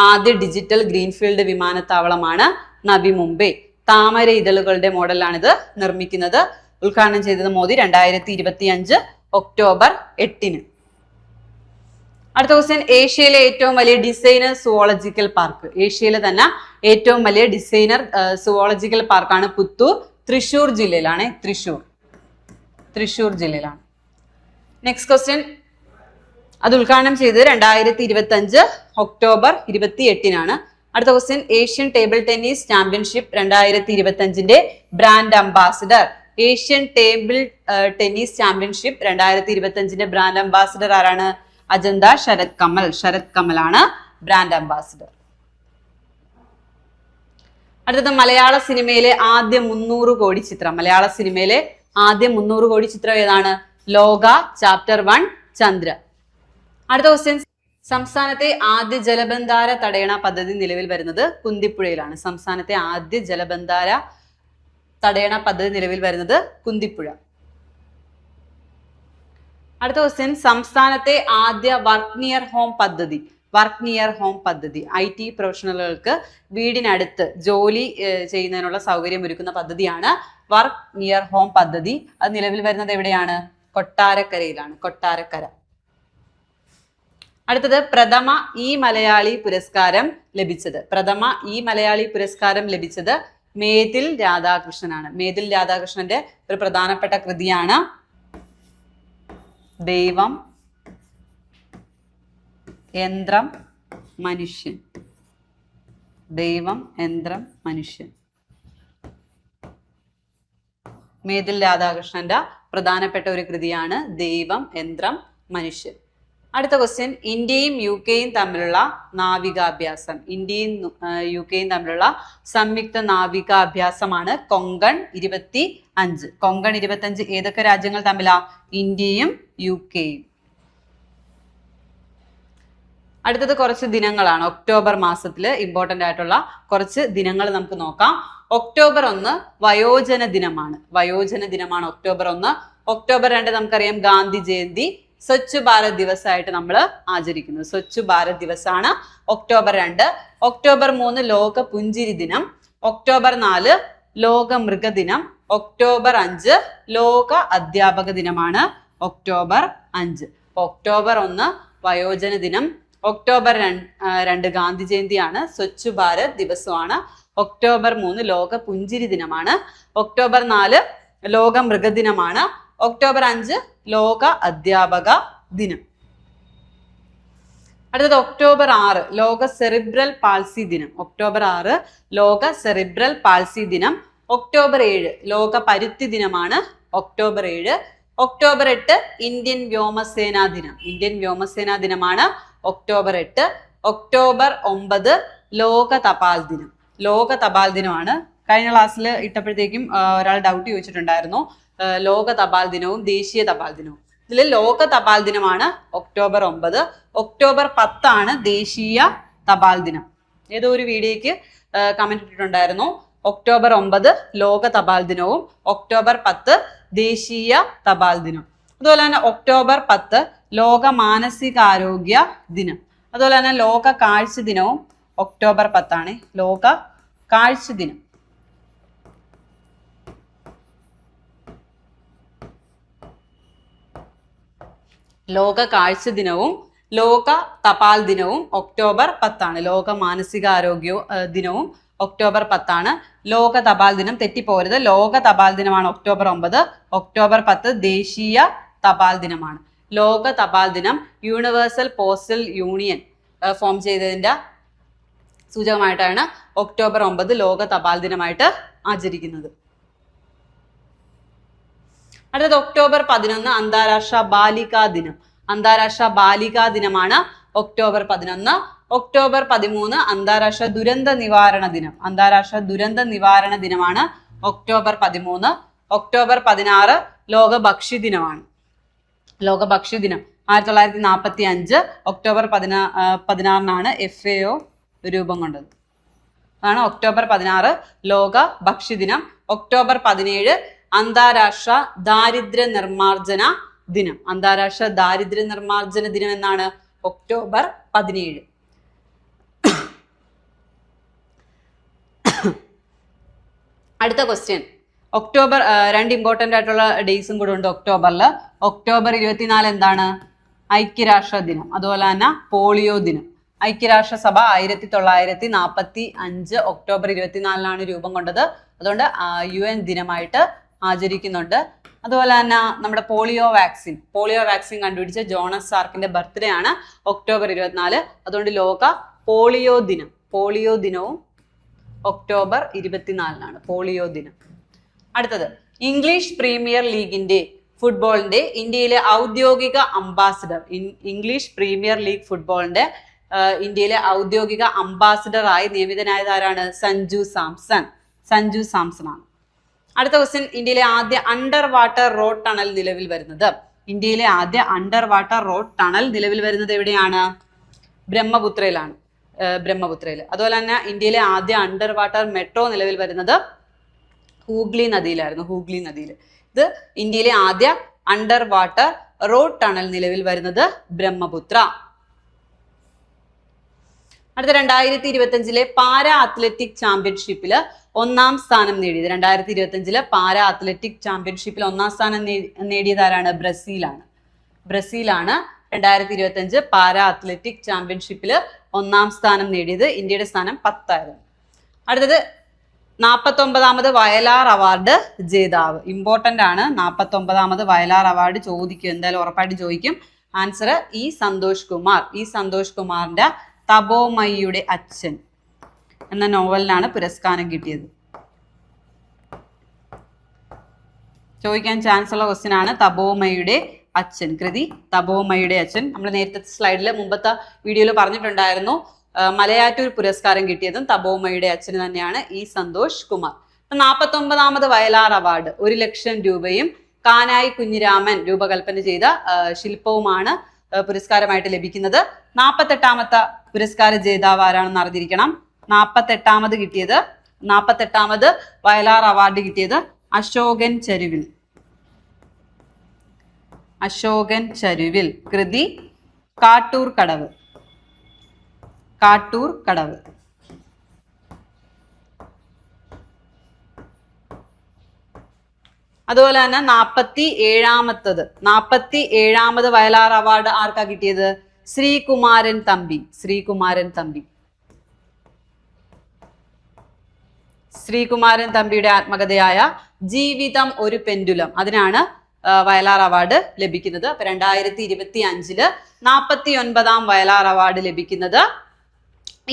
ആദ്യ ഡിജിറ്റൽ ഗ്രീൻഫീൽഡ് വിമാനത്താവളമാണ് നവി മുംബൈ. താമര ഇതളുകളുടെ മോഡലാണിത് നിർമ്മിക്കുന്നത്. ഉദ്ഘാടനം ചെയ്തത് മോദി 2025 ഒക്ടോബർ 8. അടുത്ത ക്വസ്റ്റ്യൻ, ഏഷ്യയിലെ ഏറ്റവും വലിയ ഡിസൈനർ സുവോളജിക്കൽ പാർക്ക്. ഏഷ്യയിലെ തന്നെ ഏറ്റവും വലിയ ഡിസൈനർ സുവോളജിക്കൽ പാർക്കാണ് പുത്തൂർ. തൃശൂർ ജില്ലയിലാണ്. തൃശൂർ ജില്ലയിലാണ്. നെക്സ്റ്റ് ക്വസ്റ്റ്യൻ, അത് ഉദ്ഘാടനം ചെയ്തത് 2025 ഒക്ടോബർ 28. അടുത്ത question, Asian table tennis championship 2025 brand ambassador. Asian table tennis championship 2025 brand ambassador ആരാണ്? അജന്ത ശരത് കമലാണ് ബ്രാൻഡ് അംബാസിഡർ. അടുത്തത്, മലയാള സിനിമയിലെ ആദ്യ 300 കോടി ചിത്രം. മലയാള സിനിമയിലെ ആദ്യ 300 കോടി ചിത്രം ഏതാണ്? ലോക ചാപ്റ്റർ 1 ചന്ദ്ര. അടുത്ത ക്വസ്റ്റ്യൻ, സംസ്ഥാനത്തെ ആദ്യ ജലബന്ധാര തടയണ പദ്ധതി നിലവിൽ വരുന്നത് കുന്തിപ്പുഴയിലാണ്. സംസ്ഥാനത്തെ ആദ്യ ജലബന്ധാര തടയണ പദ്ധതി നിലവിൽ വരുന്നത് കുന്തിപ്പുഴ. അടുത്ത ക്വസ്റ്റ്യൻ, സംസ്ഥാനത്തെ ആദ്യ വർക്ക് നിയർ ഹോം പദ്ധതി IT പ്രൊഫഷണലുകൾക്ക് വീടിനടുത്ത് ജോലി ചെയ്യുന്നതിനുള്ള സൗകര്യം ഒരുക്കുന്ന പദ്ധതിയാണ് വർക്ക് നിയർ ഹോം പദ്ധതി. അത് നിലവിൽ വരുന്നത് എവിടെയാണ്? കൊട്ടാരക്കരയിലാണ്. കൊട്ടാരക്കര. അടുത്തത്, പ്രഥമ ഈ മലയാളി പുരസ്കാരം ലഭിച്ചത് മേതിൽ രാധാകൃഷ്ണനാണ്. മേതിൽ രാധാകൃഷ്ണന്റെ ഒരു പ്രധാനപ്പെട്ട കൃതിയാണ് ദൈവം, യന്ത്രം, മനുഷ്യൻ. മേതിൽ രാധാകൃഷ്ണന്റെ പ്രധാനപ്പെട്ട ഒരു കൃതിയാണ് ദൈവം, യന്ത്രം, മനുഷ്യൻ. അടുത്ത ക്വസ്റ്റ്യൻ, ഇന്ത്യയും യുകെയും തമ്മിലുള്ള നാവികാഭ്യാസം. ഇന്ത്യയും യുകെയും തമ്മിലുള്ള സംയുക്ത നാവികാഭ്യാസമാണ് കൊങ്കൺ 25. കൊങ്കൺ 25 ഏതൊക്കെ രാജ്യങ്ങൾ തമ്മിലാ? ഇന്ത്യയും യുകെയും. അടുത്തത് കുറച്ച് ദിനങ്ങളാണ്. ഒക്ടോബർ മാസത്തില് ഇമ്പോർട്ടന്റ് ആയിട്ടുള്ള കുറച്ച് ദിനങ്ങൾ നമുക്ക് നോക്കാം. ഒക്ടോബർ 1 വയോജന ദിനമാണ്. ഒക്ടോബർ 1. ഒക്ടോബർ 2 നമുക്കറിയാം ഗാന്ധി ജയന്തി, സ്വച്ഛ് ഭാരത് ദിവസമായിട്ട് നമ്മൾ ആചരിക്കുന്നത്. സ്വച്ഛ് ഭാരത് ദിവസമാണ് ഒക്ടോബർ 2. ഒക്ടോബർ 3 ലോക പുഞ്ചിരി ദിനം. ഒക്ടോബർ 4 ലോക മൃഗദിനം. ഒക്ടോബർ 5 ലോക അധ്യാപക ദിനമാണ്. ഒക്ടോബർ 5. ഒക്ടോബർ 1 വയോജന ദിനം. ഒക്ടോബർ 2 ഗാന്ധി ജയന്തിയാണ്, സ്വച്ഛ് ഭാരത് ദിവസമാണ്. ഒക്ടോബർ 3 ലോക പുഞ്ചിരി ദിനമാണ്. ഒക്ടോബർ 4 ലോക മൃഗദിനമാണ്. ഒക്ടോബർ 5 ലോക അധ്യാപക ദിനം. അടുത്തത് ഒക്ടോബർ 6 ലോക സെറിബ്രൽ പാൾസി ദിനം. ഒക്ടോബർ 6 ലോക സെറിബ്രൽ പാൾസി ദിനം. ഒക്ടോബർ 7 ലോക പരുത്തി ദിനമാണ്. ഒക്ടോബർ 7. ഒക്ടോബർ 8 ഇന്ത്യൻ വ്യോമസേനാ ദിനമാണ്. ഒക്ടോബർ 8. ഒക്ടോബർ 9 ലോക തപാൽ ദിനമാണ്. കഴിഞ്ഞ ക്ലാസ്സിൽ ഇട്ടപ്പോഴത്തേക്കും ഒരാൾ ഡൗട്ട് ചോദിച്ചിട്ടുണ്ടായിരുന്നു, ലോക തപാൽ ദിനവും ദേശീയ തപാൽ ദിനവും. ഇതിൽ ലോക തപാൽ ദിനമാണ് ഒക്ടോബർ 9. ഒക്ടോബർ 10 ദേശീയ തപാൽ ദിനം. ഏതോ ഒരു വീഡിയോയ്ക്ക് കമന്റ് ഇട്ടിട്ടുണ്ടായിരുന്നു. ഒക്ടോബർ 9 ലോക തപാൽ ദിനവും ഒക്ടോബർ 10 ദേശീയ തപാൽ ദിനം. അതുപോലെ തന്നെ ഒക്ടോബർ 10 ലോക മാനസികാരോഗ്യ ദിനം. അതുപോലെ തന്നെ ലോക കാഴ്ച ദിനവും ഒക്ടോബർ 10. ലോക കാഴ്ച ദിനം. ലോക കാഴ്ച ദിനവും ലോക തപാൽ ദിനവും ഒക്ടോബർ 10. ലോക മാനസികാരോഗ്യ ദിനവും ഒക്ടോബർ 10. ലോക തപാൽ ദിനം തെറ്റിപ്പോരുത്. ലോക തപാൽ ദിനമാണ് ഒക്ടോബർ 9. ഒക്ടോബർ 10 ദേശീയ തപാൽ ദിനമാണ്. ലോക തപാൽ ദിനം യൂണിവേഴ്സൽ പോസ്റ്റൽ യൂണിയൻ ഫോം ചെയ്തതിന്റെ സൂചകമായിട്ടാണ് ഒക്ടോബർ 9 ലോക തപാൽ ദിനമായിട്ട് ആചരിക്കുന്നത്. അടുത്തത് ഒക്ടോബർ 11 അന്താരാഷ്ട്ര ബാലികാ ദിനം. അന്താരാഷ്ട്ര ബാലികാ ദിനമാണ് ഒക്ടോബർ 11. ഒക്ടോബർ 13 അന്താരാഷ്ട്ര ദുരന്ത നിവാരണ ദിനം. അന്താരാഷ്ട്ര ദുരന്ത നിവാരണ ദിനമാണ് ഒക്ടോബർ 13. ഒക്ടോബർ 16 ലോക ഭക്ഷ്യ ദിനമാണ്. ലോക ഭക്ഷ്യ ദിനം 1945 ഒക്ടോബർ 16 FAO രൂപം കൊണ്ടത്. അതാണ് ഒക്ടോബർ 16 ലോക ഭക്ഷ്യദിനം. ഒക്ടോബർ 17 അന്താരാഷ്ട്ര ദാരിദ്ര്യ നിർമ്മാർജ്ജന ദിനം. അന്താരാഷ്ട്ര ദാരിദ്ര്യ നിർമ്മാർജ്ജന ദിനം എന്നാണ് ഒക്ടോബർ 17. അടുത്ത ക്വസ്റ്റ്യൻ. ഒക്ടോബർ 2 ഇമ്പോർട്ടൻ്റ് ആയിട്ടുള്ള ഡേയ്സും കൂടെ ഉണ്ട് ഒക്ടോബറിൽ. ഒക്ടോബർ 24 എന്താണ്? ഐക്യരാഷ്ട്ര ദിനം. അതുപോലെ തന്നെ പോളിയോ ദിനം. ഐക്യരാഷ്ട്രസഭ 1945 ഒക്ടോബർ 24 രൂപം കൊണ്ടത്. അതുകൊണ്ട് UN ദിനമായിട്ട് ആചരിക്കുന്നുണ്ട്. അതുപോലെ തന്നെ നമ്മുടെ പോളിയോ വാക്സിൻ കണ്ടുപിടിച്ച ജോണസ് സാർക്കിന്റെ ബർത്ത്ഡേ ആണ് ഒക്ടോബർ 24. അതുകൊണ്ട് ലോക പോളിയോ ദിനവും ഒക്ടോബർ 24 പോളിയോ ദിനം. അടുത്തത് ഇംഗ്ലീഷ് പ്രീമിയർ ലീഗിന്റെ ഫുട്ബോളിന്റെ ഇന്ത്യയിലെ ഔദ്യോഗിക അംബാസിഡർ. ഇംഗ്ലീഷ് പ്രീമിയർ ലീഗ് ഫുട്ബോളിന്റെ ഇന്ത്യയിലെ ഔദ്യോഗിക അംബാസിഡർ ആയി നിയമിതനായത് ആരാണ്? സഞ്ജു സാംസൺ ആണ്. അടുത്ത ക്വസ്റ്റ്യൻ. ഇന്ത്യയിലെ ആദ്യ അണ്ടർ വാട്ടർ റോഡ് ടണൽ നിലവിൽ വരുന്നത്. ഇന്ത്യയിലെ ആദ്യ അണ്ടർ വാട്ടർ റോഡ് ടണൽ നിലവിൽ വരുന്നത് എവിടെയാണ്? ബ്രഹ്മപുത്രയിലാണ്. അതുപോലെ തന്നെ ഇന്ത്യയിലെ ആദ്യ അണ്ടർ വാട്ടർ മെട്രോ നിലവിൽ വരുന്നത് ഹൂഗ്ലി നദിയിലായിരുന്നു. ഇത് ഇന്ത്യയിലെ ആദ്യ അണ്ടർ വാട്ടർ റോഡ് ടണൽ നിലവിൽ വരുന്നത് ബ്രഹ്മപുത്ര. അടുത്ത 2025 പാരാ അത്ലറ്റിക് ചാമ്പ്യൻഷിപ്പിൽ 1ാം സ്ഥാനം നേടിയത്. 2025 പാരാ അത്ലറ്റിക് ചാമ്പ്യൻഷിപ്പിൽ 1ാം സ്ഥാനം നേടിയത് ആരാണ്? ബ്രസീലാണ് 2025 പാരാ അത്ലറ്റിക് ചാമ്പ്യൻഷിപ്പിൽ 1ാം സ്ഥാനം നേടിയത്. ഇന്ത്യയുടെ സ്ഥാനം 10 ആയിരുന്നു. അടുത്തത് 49ാമത് വയലാർ അവാർഡ് ജേതാവ്. ഇമ്പോർട്ടൻ്റ് ആണ്. 49ാമത് വയലാർ അവാർഡ് ചോദിക്കും, എന്തായാലും ഉറപ്പായിട്ട് ചോദിക്കും. ആൻസർ ഇ സന്തോഷ് കുമാറിന്റെ തപോമയിയുടെ അച്ഛൻ എന്ന നോവലിനാണ് പുരസ്കാരം കിട്ടിയത്. ചോദിക്കാൻ ചാൻസ് ഉള്ള ക്വസ്റ്റ്യൻ ആണ്. തപോമയിയുടെ അച്ഛൻ, കൃതി തപോമയിയുടെ അച്ഛൻ. നമ്മൾ നേരത്തെ സ്ലൈഡിൽ മുമ്പത്തെ വീഡിയോയിൽ പറഞ്ഞിട്ടുണ്ടായിരുന്നു. മലയാറ്റൂർ പുരസ്കാരം കിട്ടിയതും തപോമയുടെ അച്ഛന് തന്നെയാണ്, ഇ സന്തോഷ് കുമാർ. 49ാമത് വയലാർ അവാർഡ് 1 ലക്ഷം രൂപയും കാനായി കുഞ്ഞിരാമൻ രൂപകൽപ്പന ചെയ്ത ശില്പവുമാണ് പുരസ്കാരമായിട്ട് ലഭിക്കുന്നത്. 48ാമത്തെ പുരസ്കാര ജേതാവ് ആരാണെന്ന് അറിഞ്ഞിരിക്കണം. 48ാമത് വയലാർ അവാർഡ് കിട്ടിയത് അശോകൻ ചരുവിൽ. കൃതി കാട്ടൂർ കടവ്. അതുപോലെ തന്നെ 47ാമത് വയലാർ അവാർഡ് ആർക്കാ കിട്ടിയത്? ശ്രീകുമാരൻ തമ്പി. ശ്രീകുമാരൻ തമ്പിയുടെ ആത്മകഥയായ ജീവിതം ഒരു പെൻഡുലം, അതിനാണ് വയലാർ അവാർഡ് ലഭിക്കുന്നത്. അപ്പൊ 2025 49ാം വയലാർ അവാർഡ് ലഭിക്കുന്നത്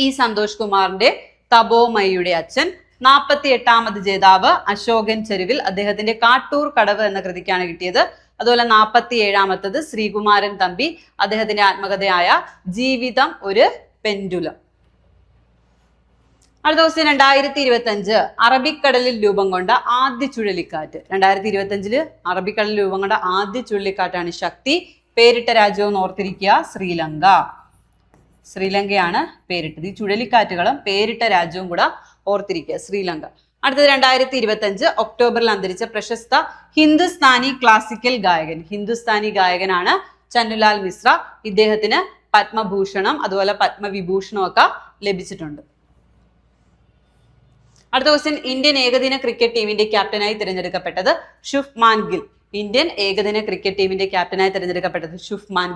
ഇ സന്തോഷ് കുമാറിന്റെ തപോമയിയുടെ അച്ഛൻ. 48ാമത് ജേതാവ് അശോകൻ ചരുവിൽ, അദ്ദേഹത്തിന്റെ കാട്ടൂർ കടവ് എന്ന കൃതിക്കാണ് കിട്ടിയത്. അതുപോലെ 47ാമത്തത് ശ്രീകുമാരൻ തമ്പി, അദ്ദേഹത്തിന്റെ ആത്മകഥയായ ജീവിതം ഒരു പെൻഡുലം. അടുത്ത ദിവസം 2025 അറബിക്കടലിൽ രൂപം കൊണ്ട ആദ്യ ചുഴലിക്കാറ്റ്. 2025 അറബിക്കടലിൽ രൂപം കൊണ്ട ആദ്യ ചുഴലിക്കാറ്റാണ് ശക്തി. പേരിട്ട രാജ്യവും ഓർത്തിരിക്കുക, ശ്രീലങ്കയാണ് പേരിട്ടത്. ഈ ചുഴലിക്കാറ്റുകളും പേരിട്ട രാജ്യവും കൂടെ ഓർത്തിരിക്കുക, ശ്രീലങ്ക. അടുത്തത് 2025 ഒക്ടോബറിൽ അന്തരിച്ച പ്രശസ്ത ഹിന്ദുസ്ഥാനി ക്ലാസിക്കൽ ഗായകനാണ് ചന്നുലാൽ മിശ്ര. ഇദ്ദേഹത്തിന് പത്മഭൂഷണം അതുപോലെ പത്മവിഭൂഷണം ഒക്കെ ലഭിച്ചിട്ടുണ്ട്. അടുത്ത ക്വസ്റ്റ്യൻ. ഇന്ത്യൻ ഏകദിന ക്രിക്കറ്റ് ടീമിന്റെ ക്യാപ്റ്റനായി തിരഞ്ഞെടുക്കപ്പെട്ടത് ശുഭ്മാൻ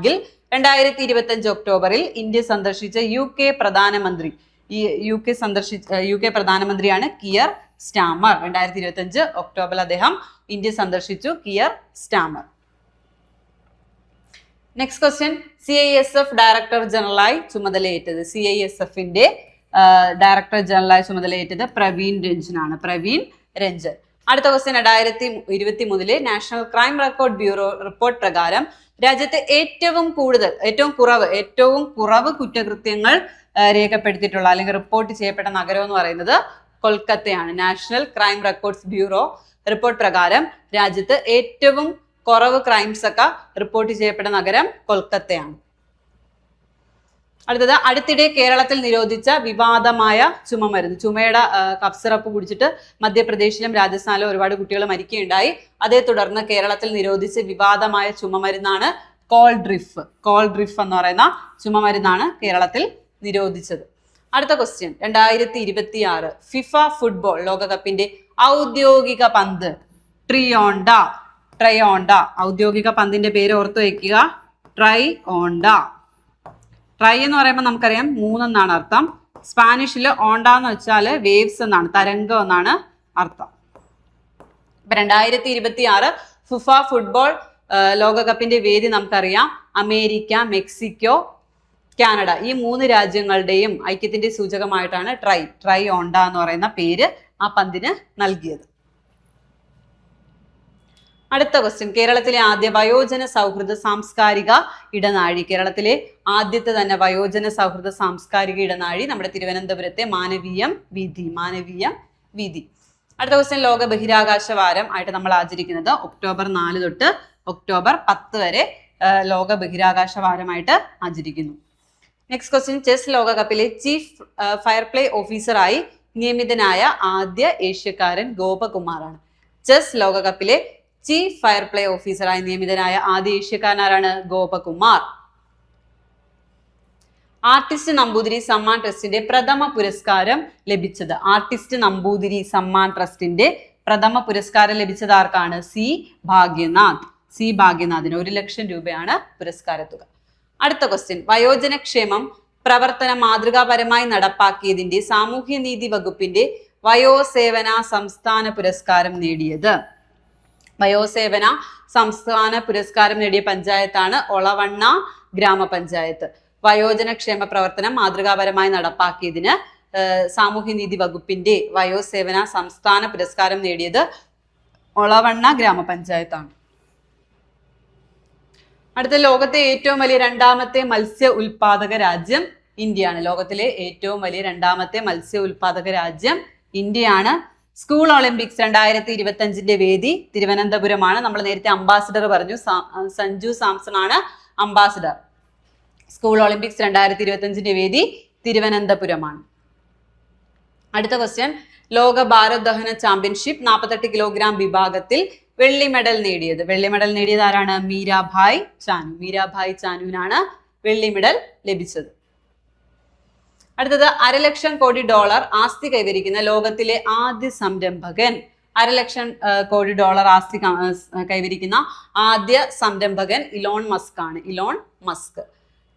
ഗിൽ. 2025 ഒക്ടോബറിൽ ഇന്ത്യ സന്ദർശിച്ച UK പ്രധാനമന്ത്രിയാണ് കിയർ സ്റ്റാമർ. 2025 ഒക്ടോബറിൽ അദ്ദേഹം ഇന്ത്യ സന്ദർശിച്ചു, Keir Starmer. Next question. CISF director ജനറലായി ചുമതലയേറ്റത്. CISFന്റെ ഡയറക്ടർ ജനറലായി ചുമതലയേറ്റത് പ്രവീൺ രഞ്ജൻ. അടുത്ത question. 2023 national crime record bureau report പ്രകാരം രാജ്യത്തെ ഏറ്റവും കുറവ് കുറ്റകൃത്യങ്ങൾ രേഖപ്പെടുത്തിയിട്ടുള്ള അല്ലെങ്കിൽ റിപ്പോർട്ട് ചെയ്യപ്പെട്ട നഗരം എന്ന് പറയുന്നത് കൊൽക്കത്തയാണ്. National crime records bureau report പ്രകാരം രാജ്യത്ത് ഏറ്റവും കുറവ് ക്രൈംസ് ഒക്കെ റിപ്പോർട്ട് ചെയ്യപ്പെട്ട നഗരം കൊൽക്കത്തയാണ്. അടുത്തത്, അടുത്തിടെ കേരളത്തിൽ നിരോധിച്ച വിവാദമായ ചുമമരുന്ന്. ചുമയുടെ കഫ് സിറപ്പ് കുടിച്ചിട്ട് മധ്യപ്രദേശിലും രാജസ്ഥാനിലും ഒരുപാട് കുട്ടികൾ മരിക്കുകയുണ്ടായി. അതേ തുടർന്ന് കേരളത്തിൽ നിരോധിച്ച വിവാദമായ ചുമമരുന്നാണ് കോൾഡ്രിഫ്. കോൾഡ്രിഫ് എന്ന് പറയുന്ന ചുമമരുന്നാണ് കേരളത്തിൽ നിരോധിച്ചത്. അടുത്ത ക്വസ്റ്റ്യൻ, 2026 ഫിഫ ഫുട്ബോൾ ലോകകപ്പിന്റെ ഔദ്യോഗിക പന്ത് ട്രയോണ്ട. ഔദ്യോഗിക പന്തിന്റെ പേര് ഓർത്തു വയ്ക്കുക, ട്രയോണ്ട. ട്രൈ എന്ന് പറയുമ്പോൾ നമുക്കറിയാം 3 എന്നാണ് അർത്ഥം. സ്പാനിഷിൽ ഓണ്ട എന്ന് വെച്ചാൽ വേവ്സ് എന്നാണ്, തരംഗം എന്നാണ് അർത്ഥം. ഇപ്പൊ 2026 ഫിഫ ഫുട്ബോൾ ലോകകപ്പിന്റെ വേദി നമുക്കറിയാം അമേരിക്ക, മെക്സിക്കോ, കാനഡ. ഈ 3 രാജ്യങ്ങളുടെയും ഐക്യത്തിന്റെ സൂചകമായിട്ടാണ് ട്രയോണ്ട എന്ന് പറയുന്ന പേര് ആ പന്തിന് നൽകിയത്. അടുത്ത ക്വസ്റ്റ്യൻ, കേരളത്തിലെ ആദ്യ വയോജന സൗഹൃദ സാംസ്കാരിക ഇടനാഴി. കേരളത്തിലെ ആദ്യത്തെ തന്നെ വയോജന സൗഹൃദ സാംസ്കാരിക ഇടനാഴി നമ്മുടെ തിരുവനന്തപുരത്തെ മാനവീയം വീതി. അടുത്ത ക്വസ്റ്റ്യൻ, ലോക ബഹിരാകാശ വാരം ആയിട്ട് നമ്മൾ ആചരിക്കുന്നത് ഒക്ടോബർ 4 തൊട്ട് ഒക്ടോബർ 10 വരെ ലോക ബഹിരാകാശ വാരമായിട്ട് ആചരിക്കുന്നു. നെക്സ്റ്റ് ക്വസ്റ്റ്യൻ, ചെസ് ലോകകപ്പിലെ ചീഫ് ഫയർ പ്ലേ ഓഫീസറായി നിയമിതനായ ആദ്യ ഏഷ്യക്കാരൻ ഗോപകുമാറാണ്. ചെസ് ലോകകപ്പിലെ ചീഫ് ഫയർ പ്ലേ ഓഫീസറായി നിയമിതനായ ആദ്യ ഏഷ്യക്കാരനാരാണ്? ഗോപകുമാർ. ആർട്ടിസ്റ്റ് നമ്പൂതിരി സമ്മാൻ ട്രസ്റ്റിന്റെ പ്രഥമ പുരസ്കാരം ലഭിച്ചത്. ആർട്ടിസ്റ്റ് നമ്പൂതിരി സമ്മാൻ ട്രസ്റ്റിന്റെ പ്രഥമ പുരസ്കാരം ലഭിച്ചത് ആർക്കാണ്? സി ഭാഗ്യനാഥിന് 1 ലക്ഷം രൂപയാണ് പുരസ്കാര തുക. അടുത്ത ക്വസ്റ്റ്യൻ, വയോജനക്ഷേമം പ്രവർത്തനം മാതൃകാപരമായി നടപ്പാക്കിയതിന്റെ സാമൂഹ്യനീതി വകുപ്പിന്റെ വയോസേവന സംസ്ഥാന പുരസ്കാരം നേടിയത്. വയോസേവന സംസ്ഥാന പുരസ്കാരം നേടിയ പഞ്ചായത്താണ് ഒളവണ്ണ ഗ്രാമപഞ്ചായത്ത്. വയോജനക്ഷേമ പ്രവർത്തനം മാതൃകാപരമായി നടപ്പാക്കിയതിന് സാമൂഹ്യനീതി വകുപ്പിന്റെ വയോസേവന സംസ്ഥാന പുരസ്കാരം നേടിയത് ഒളവണ്ണ ഗ്രാമപഞ്ചായത്താണ്. അടുത്ത, ലോകത്തെ ഏറ്റവും വലിയ 2ാമത്തെ മത്സ്യ ഉൽപാദക രാജ്യം ഇന്ത്യയാണ്. ലോകത്തിലെ ഏറ്റവും വലിയ 2ാമത്തെ മത്സ്യ ഉൽപാദക രാജ്യം ഇന്ത്യയാണ്. സ്കൂൾ ഒളിമ്പിക്സ് 2025ന്റെ വേദി തിരുവനന്തപുരമാണ്. നമ്മൾ നേരത്തെ അംബാസിഡർ പറഞ്ഞു, സഞ്ജു സാംസൺ ആണ് അംബാസിഡർ. സ്കൂൾ ഒളിമ്പിക്സ് 2025ന്റെ വേദി തിരുവനന്തപുരമാണ്. അടുത്ത ക്വസ്റ്റ്യൻ, ലോക ഭാരോദ്വഹന ചാമ്പ്യൻഷിപ്പ് 48 കിലോഗ്രാം വിഭാഗത്തിൽ വെള്ളി മെഡൽ നേടിയത് ആരാണ്? മീരാഭായ് ചാനുവിനാണ് വെള്ളി മെഡൽ ലഭിച്ചത്. അടുത്തത്, $1.5 ലക്ഷം കോടി ആസ്തി കൈവരിക്കുന്ന ലോകത്തിലെ ആദ്യ സംരംഭകൻ. $1.5 ലക്ഷം കോടി ആസ്തി കൈവരിക്കുന്ന ആദ്യ സംരംഭകൻ Elon Musk.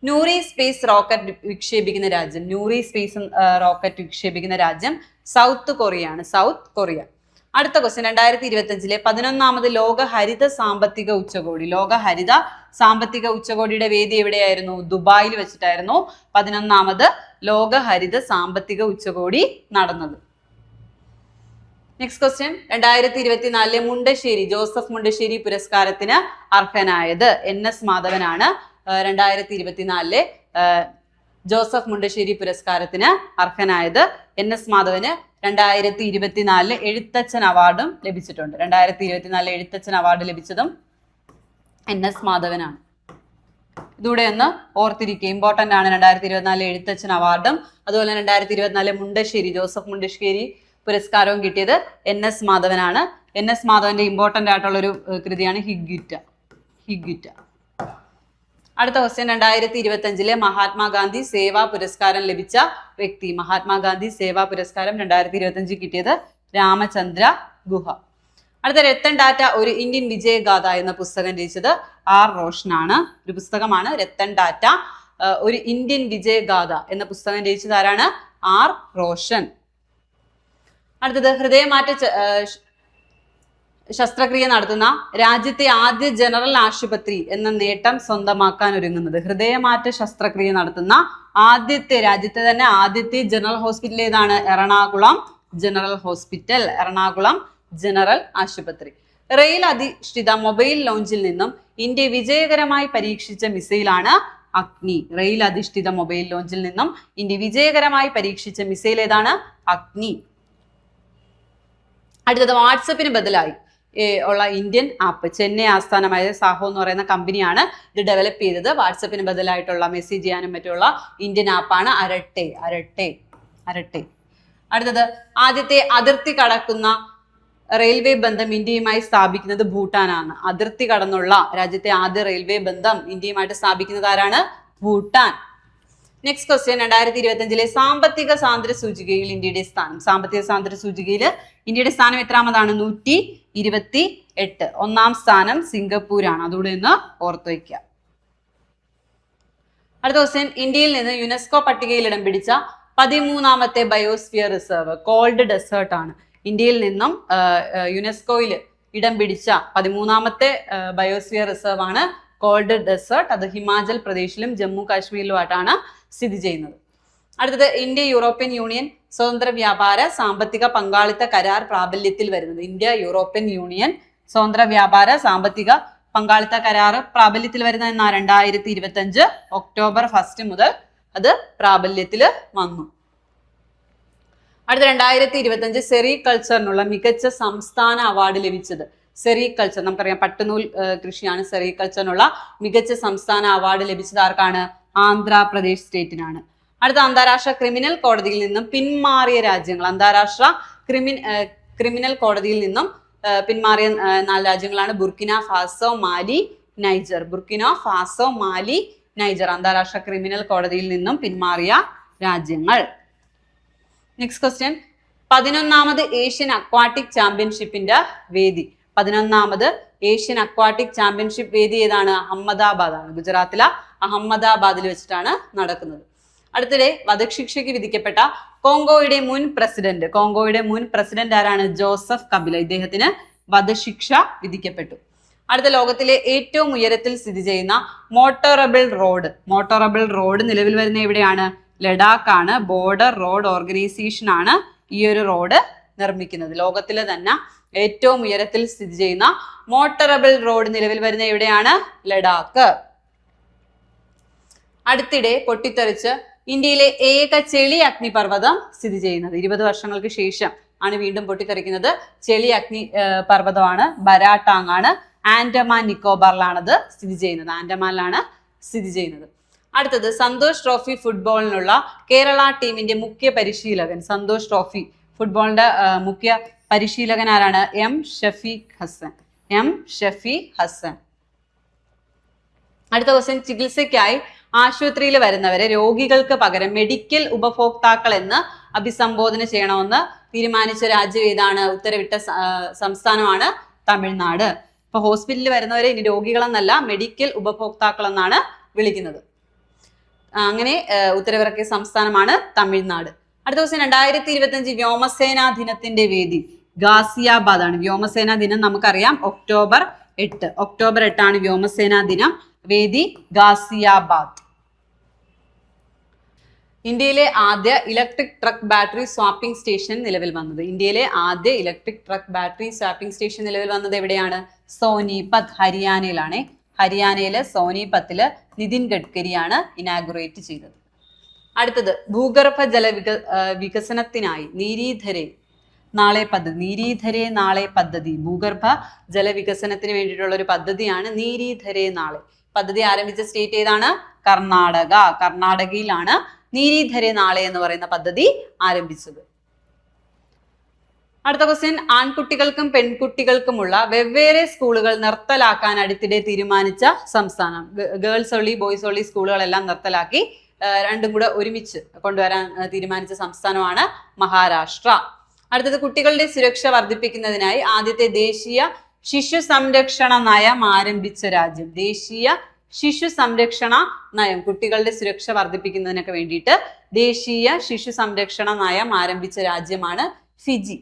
Nuri space rocket വിക്ഷേപിക്കുന്ന രാജ്യം സൗത്ത് കൊറിയ. അടുത്ത ക്വസ്റ്റ്യൻ, 2025 11ാമത് ലോക ഹരിത സാമ്പത്തിക ഉച്ചകോടിയുടെ വേദി എവിടെയായിരുന്നു? ദുബായിൽ വെച്ചിട്ടായിരുന്നു 11ാമത് ലോക ഹരിത സാമ്പത്തിക ഉച്ചകോടി നടന്നത്. നെക്സ്റ്റ് ക്വസ്റ്റ്യൻ, 2024 ജോസഫ് മുണ്ടശ്ശേരി പുരസ്കാരത്തിന് അർഹനായത് NS മാധവനാണ്. 2024 ജോസഫ് മുണ്ടശ്ശേരി പുരസ്കാരത്തിന് അർഹനായത് NS മാധവന് 2024 എഴുത്തച്ഛൻ അവാർഡും ലഭിച്ചിട്ടുണ്ട്. 2024 എഴുത്തച്ഛൻ അവാർഡ് ലഭിച്ചതും NS മാധവനാണ്. ഇതൂടെ ഒന്ന് ഓർത്തിരിക്കുക, ഇമ്പോർട്ടന്റ് ആണ്. 2024 എഴുത്തച്ഛൻ അവാർഡും അതുപോലെ 2024 ജോസഫ് മുണ്ടശ്ശേരി പുരസ്കാരവും കിട്ടിയത് NS മാധവനാണ്. NS മാധവന്റെ ഇമ്പോർട്ടന്റ് ആയിട്ടുള്ള ഒരു കൃതിയാണ് ഹിഗ്വിറ്റ. അടുത്ത ക്വസ്റ്റ്യൻ, 2025 മഹാത്മാഗാന്ധി സേവാ പുരസ്കാരം ലഭിച്ച വ്യക്തി. മഹാത്മാഗാന്ധി സേവാ പുരസ്കാരം 2025 കിട്ടിയത് രാമചന്ദ്ര ഗുഹ. അടുത്ത, രത്തൻ ടാറ്റ ഒരു ഇന്ത്യൻ വിജയഗാഥ എന്ന പുസ്തകം രചിച്ചത് R. റോഷനാണ്. ഒരു പുസ്തകമാണ് രത്തൻ ടാറ്റ ഒരു ഇന്ത്യൻ വിജയഗാഥ എന്ന പുസ്തകം രചിച്ചത് ആരാണ്? R. റോഷൻ. അടുത്തത്, ഹൃദയമാറ്റ ശസ്ത്രക്രിയ നടത്തുന്ന രാജ്യത്തെ ആദ്യ ജനറൽ ആശുപത്രി എന്ന നേട്ടം സ്വന്തമാക്കാൻ ഒരുങ്ങുന്നത്. ഹൃദയമാറ്റ ശസ്ത്രക്രിയ നടത്തുന്ന രാജ്യത്തെ തന്നെ ആദ്യത്തെ ജനറൽ ഹോസ്പിറ്റൽ ഏതാണ്? എറണാകുളം ജനറൽ ആശുപത്രി. റെയിൽ അധിഷ്ഠിത മൊബൈൽ ലോഞ്ചിൽ നിന്നും ഇന്ത്യ വിജയകരമായി പരീക്ഷിച്ച മിസൈലാണ് അഗ്നി. റെയിൽ അധിഷ്ഠിത മൊബൈൽ ലോഞ്ചിൽ നിന്നും ഇന്ത്യ വിജയകരമായി പരീക്ഷിച്ച മിസൈൽ ഏതാണ്? അഗ്നി. അടുത്തത്, വാട്സപ്പിന് ബദലായി ഉള്ള ഇന്ത്യൻ ആപ്പ്, ചെന്നൈ ആസ്ഥാനമായ സാഹോ എന്ന് പറയുന്ന കമ്പനിയാണ് ഇത് ഡെവലപ്പ് ചെയ്തത്. വാട്സപ്പിന് ബദലായിട്ടുള്ള മെസ്സേജ് ചെയ്യാനും മറ്റുള്ള ഇന്ത്യൻ ആപ്പാണ് അരട്ടെ. അടുത്തത്, ആദ്യത്തെ അതിർത്തി കടക്കുന്ന റെയിൽവേ ബന്ധം ഇന്ത്യയുമായി സ്ഥാപിക്കുന്നത് ഭൂട്ടാനാണ്. അതിർത്തി കടന്നുള്ള രാജ്യത്തെ ആദ്യ റെയിൽവേ ബന്ധം ഇന്ത്യയുമായിട്ട് സ്ഥാപിക്കുന്നത് ആരാണ്? ഭൂട്ടാൻ. നെക്സ്റ്റ് ക്വസ്റ്റ്യൻ, 2025 സാമ്പത്തിക സാന്ദ്ര സൂചികയിൽ ഇന്ത്യയുടെ സ്ഥാനം. സാമ്പത്തിക സാന്ദ്ര സൂചികയിൽ ഇന്ത്യയുടെ സ്ഥാനം എത്രാമതാണ്? 128. 1-ാം സ്ഥാനം സിംഗപ്പൂരാണ്. അതുകൂടെ ഒന്ന് ഓർത്തു വയ്ക്കുക. അടുത്ത ക്വസ്റ്റ്യൻ, ഇന്ത്യയിൽ നിന്ന് യുനെസ്കോ പട്ടികയിൽ ഇടം പിടിച്ച 13-ാമത്തെ ബയോസ്ഫിയർ റിസർവ് കോൾഡ് ഡെസേർട്ട് ആണ്. ഇന്ത്യയിൽ നിന്നും യുനെസ്കോയിൽ ഇടം പിടിച്ച 13-ാമത്തെ ബയോസ്ഫിയർ റിസർവ് ആണ് കോൾഡ് ഡെസേർട്ട്. അത് ഹിമാചൽ പ്രദേശിലും ജമ്മു കാശ്മീരിലുമായിട്ടാണ് സ്ഥിതി ചെയ്യുന്നത്. അടുത്തത്, ഇന്ത്യ യൂറോപ്യൻ യൂണിയൻ സ്വതന്ത്ര വ്യാപാര സാമ്പത്തിക പങ്കാളിത്ത കരാർ പ്രാബല്യത്തിൽ വരുന്നത്. ഇന്ത്യ യൂറോപ്യൻ യൂണിയൻ സ്വതന്ത്ര വ്യാപാര സാമ്പത്തിക പങ്കാളിത്ത കരാർ പ്രാബല്യത്തിൽ വരുന്നത് എന്നാ? 2025 ഒക്ടോബർ 1 മുതൽ അത് പ്രാബല്യത്തിൽ വന്നു. അടുത്ത 2025 സെറികൾച്ചറിനുള്ള മികച്ച സംസ്ഥാന അവാർഡ് ലഭിച്ചത്. സെറികൾച്ചർ നമുക്കറിയാം, പട്ടുനൂൽ കൃഷിയാണ്. സെറികൾച്ചറിനുള്ള മികച്ച സംസ്ഥാന അവാർഡ് ലഭിച്ചത് ആർക്കാണ്? ആന്ധ്രാപ്രദേശ് സ്റ്റേറ്റിനാണ്. അടുത്ത, അന്താരാഷ്ട്ര ക്രിമിനൽ കോടതിയിൽ നിന്നും പിന്മാറിയ രാജ്യങ്ങൾ. അന്താരാഷ്ട്ര ക്രിമിനൽ കോടതിയിൽ നിന്നും പിന്മാറിയ 4 രാജ്യങ്ങളാണ് ബുർക്കിന ഫാസോ, മാലി, നൈജർ. ബുർക്കിന ഫാസോ, മാലി, നൈജർ അന്താരാഷ്ട്ര ക്രിമിനൽ കോടതിയിൽ നിന്നും പിന്മാറിയ രാജ്യങ്ങൾ. നെക്സ്റ്റ് ക്വസ്റ്റ്യൻ, 11-ാമത് ഏഷ്യൻ അക്വാട്ടിക് ചാമ്പ്യൻഷിപ്പിന്റെ വേദി. 11-ാമത് ഏഷ്യൻ അക്വാട്ടിക് ചാമ്പ്യൻഷിപ്പ് വേദി ഏതാണ്? അഹമ്മദാബാദാണ്. ഗുജറാത്തിലെ അഹമ്മദാബാദിൽ വെച്ചിട്ടാണ് നടക്കുന്നത്. അടുത്തിടെ വധശിക്ഷയ്ക്ക് വിധിക്കപ്പെട്ട കോങ്കോയുടെ മുൻ പ്രസിഡന്റ് ആരാണ്? ജോസഫ് കബില. ഇദ്ദേഹത്തിന് വധശിക്ഷ വിധിക്കപ്പെട്ടു. അടുത്ത, ലോകത്തിലെ ഏറ്റവും ഉയരത്തിൽ സ്ഥിതി ചെയ്യുന്ന മോട്ടോറബിൾ റോഡ് നിലവിൽ വരുന്ന എവിടെയാണ്? ലഡാക്ക് ആണ്. ബോർഡർ റോഡ് ഓർഗനൈസേഷൻ ആണ് ഈ ഒരു റോഡ് നിർമ്മിക്കുന്നത്. ലോകത്തിലെ തന്നെ ഏറ്റവും ഉയരത്തിൽ സ്ഥിതി ചെയ്യുന്ന മോട്ടോറബിൾ റോഡ് നിലവിൽ വരുന്ന എവിടെയാണ്? ലഡാക്ക്. അടുത്തിടെ പൊട്ടിത്തെറിച്ച് ഇന്ത്യയിലെ ഏക ചെളി അഗ്നിപർവ്വതം സ്ഥിതി ചെയ്യുന്നത്. 20 വർഷങ്ങൾക്ക് ശേഷം ആണ് വീണ്ടും പൊട്ടിത്തെറിക്കുന്നത്. ചെളി അഗ്നി പർവ്വതമാണ്. ബരാട്ടാങ് ആണ്. ആൻഡമാൻ നിക്കോബാറിലാണത് സ്ഥിതി ചെയ്യുന്നത്. ആൻഡമാനിലാണ് സ്ഥിതി ചെയ്യുന്നത്. അടുത്തത്, സന്തോഷ് ട്രോഫി ഫുട്ബോളിനുള്ള കേരള ടീമിന്റെ മുഖ്യ പരിശീലകൻ. സന്തോഷ് ട്രോഫി ഫുട്ബോളിന്റെ മുഖ്യ പരിശീലകൻ ആരാണ്? എം ഷഫീഖ് ഹസൻ. അടുത്ത ക്വസ്റ്റ്യൻ, ചികിത്സയ്ക്കായി ആശുപത്രിയിൽ വരുന്നവരെ രോഗികൾക്ക് പകരം മെഡിക്കൽ ഉപഭോക്താക്കൾ എന്ന് അഭിസംബോധന ചെയ്യണമെന്ന് തീരുമാനിച്ച രാജ്യം ഏതാണ്? ഉത്തരവിട്ട സംസ്ഥാനമാണ് തമിഴ്നാട്. ഇപ്പൊ ഹോസ്പിറ്റലിൽ വരുന്നവരെ ഇനി രോഗികളെന്നല്ല, മെഡിക്കൽ ഉപഭോക്താക്കൾ എന്നാണ് വിളിക്കുന്നത്. അങ്ങനെ ഉത്തരവിറക്കിയ സംസ്ഥാനമാണ് തമിഴ്നാട്. അടുത്ത ക്വസ്റ്റ്യൻ, 2025 വ്യോമസേനാ ദിനത്തിന്റെ വേദി ഗാസിയാബാദ് ആണ്. വ്യോമസേനാ ദിനം നമുക്കറിയാം ഒക്ടോബർ 8 ആണ് വ്യോമസേനാ ദിനം. വേദി ഗാസിയാബാദ്. ഇന്ത്യയിലെ ആദ്യ electric truck battery swapping station നിലവിൽ വന്നത്. ഇന്ത്യയിലെ ആദ്യ electric truck battery swapping station നിലവിൽ വന്നത് എവിടെയാണ്? സോനിപത്ത്, ഹരിയാനയിലാണ്. ഹരിയാനയിലെ സോനിപത്തില് നിതിൻ ഗഡ്കരിയാണ് ഇനാഗുറേറ്റ് ചെയ്തത്. അടുത്തത്, ഭൂഗർഭ ജല വികസനത്തിനായി നീരീധരെ നാളെ പദ്ധതി. ഭൂഗർഭ ജലവികസനത്തിന് വേണ്ടിയിട്ടുള്ള ഒരു പദ്ധതിയാണ് നീരീധരെ നാളെ. പദ്ധതി ആരംഭിച്ച സ്റ്റേറ്റ് ഏതാണ്? കർണാടക. കർണാടകയിലാണ് നീരീധരെ നാളെ എന്ന് പറയുന്ന പദ്ധതി ആരംഭിച്ചത്. അടുത്ത ക്വസ്റ്റ്യൻ, ആൺകുട്ടികൾക്കും പെൺകുട്ടികൾക്കുമുള്ള വെവ്വേറെ സ്കൂളുകൾ നിർത്തലാക്കാൻ അടുത്തിടെ തീരുമാനിച്ച സംസ്ഥാനം. ഗേൾസ് ഒള്ളി, ബോയ്സ് ഒള്ളി സ്കൂളുകളെല്ലാം നിർത്തലാക്കി രണ്ടും കൂടെ ഒരുമിച്ച് കൊണ്ടുവരാൻ തീരുമാനിച്ച സംസ്ഥാനമാണ് മഹാരാഷ്ട്ര. അടുത്തത്, കുട്ടികളുടെ സുരക്ഷ വർദ്ധിപ്പിക്കുന്നതിനായി ആദ്യത്തെ ദേശീയ ശിശു സംരക്ഷണ നയം ആരംഭിച്ച രാജ്യം. ദേശീയ ശിശു സംരക്ഷണ നയം, കുട്ടികളുടെ സുരക്ഷ വർദ്ധിപ്പിക്കുന്നതിനൊക്കെ വേണ്ടിയിട്ട് ദേശീയ ശിശു സംരക്ഷണ നയം ആരംഭിച്ച രാജ്യമാണ് ഫിജി.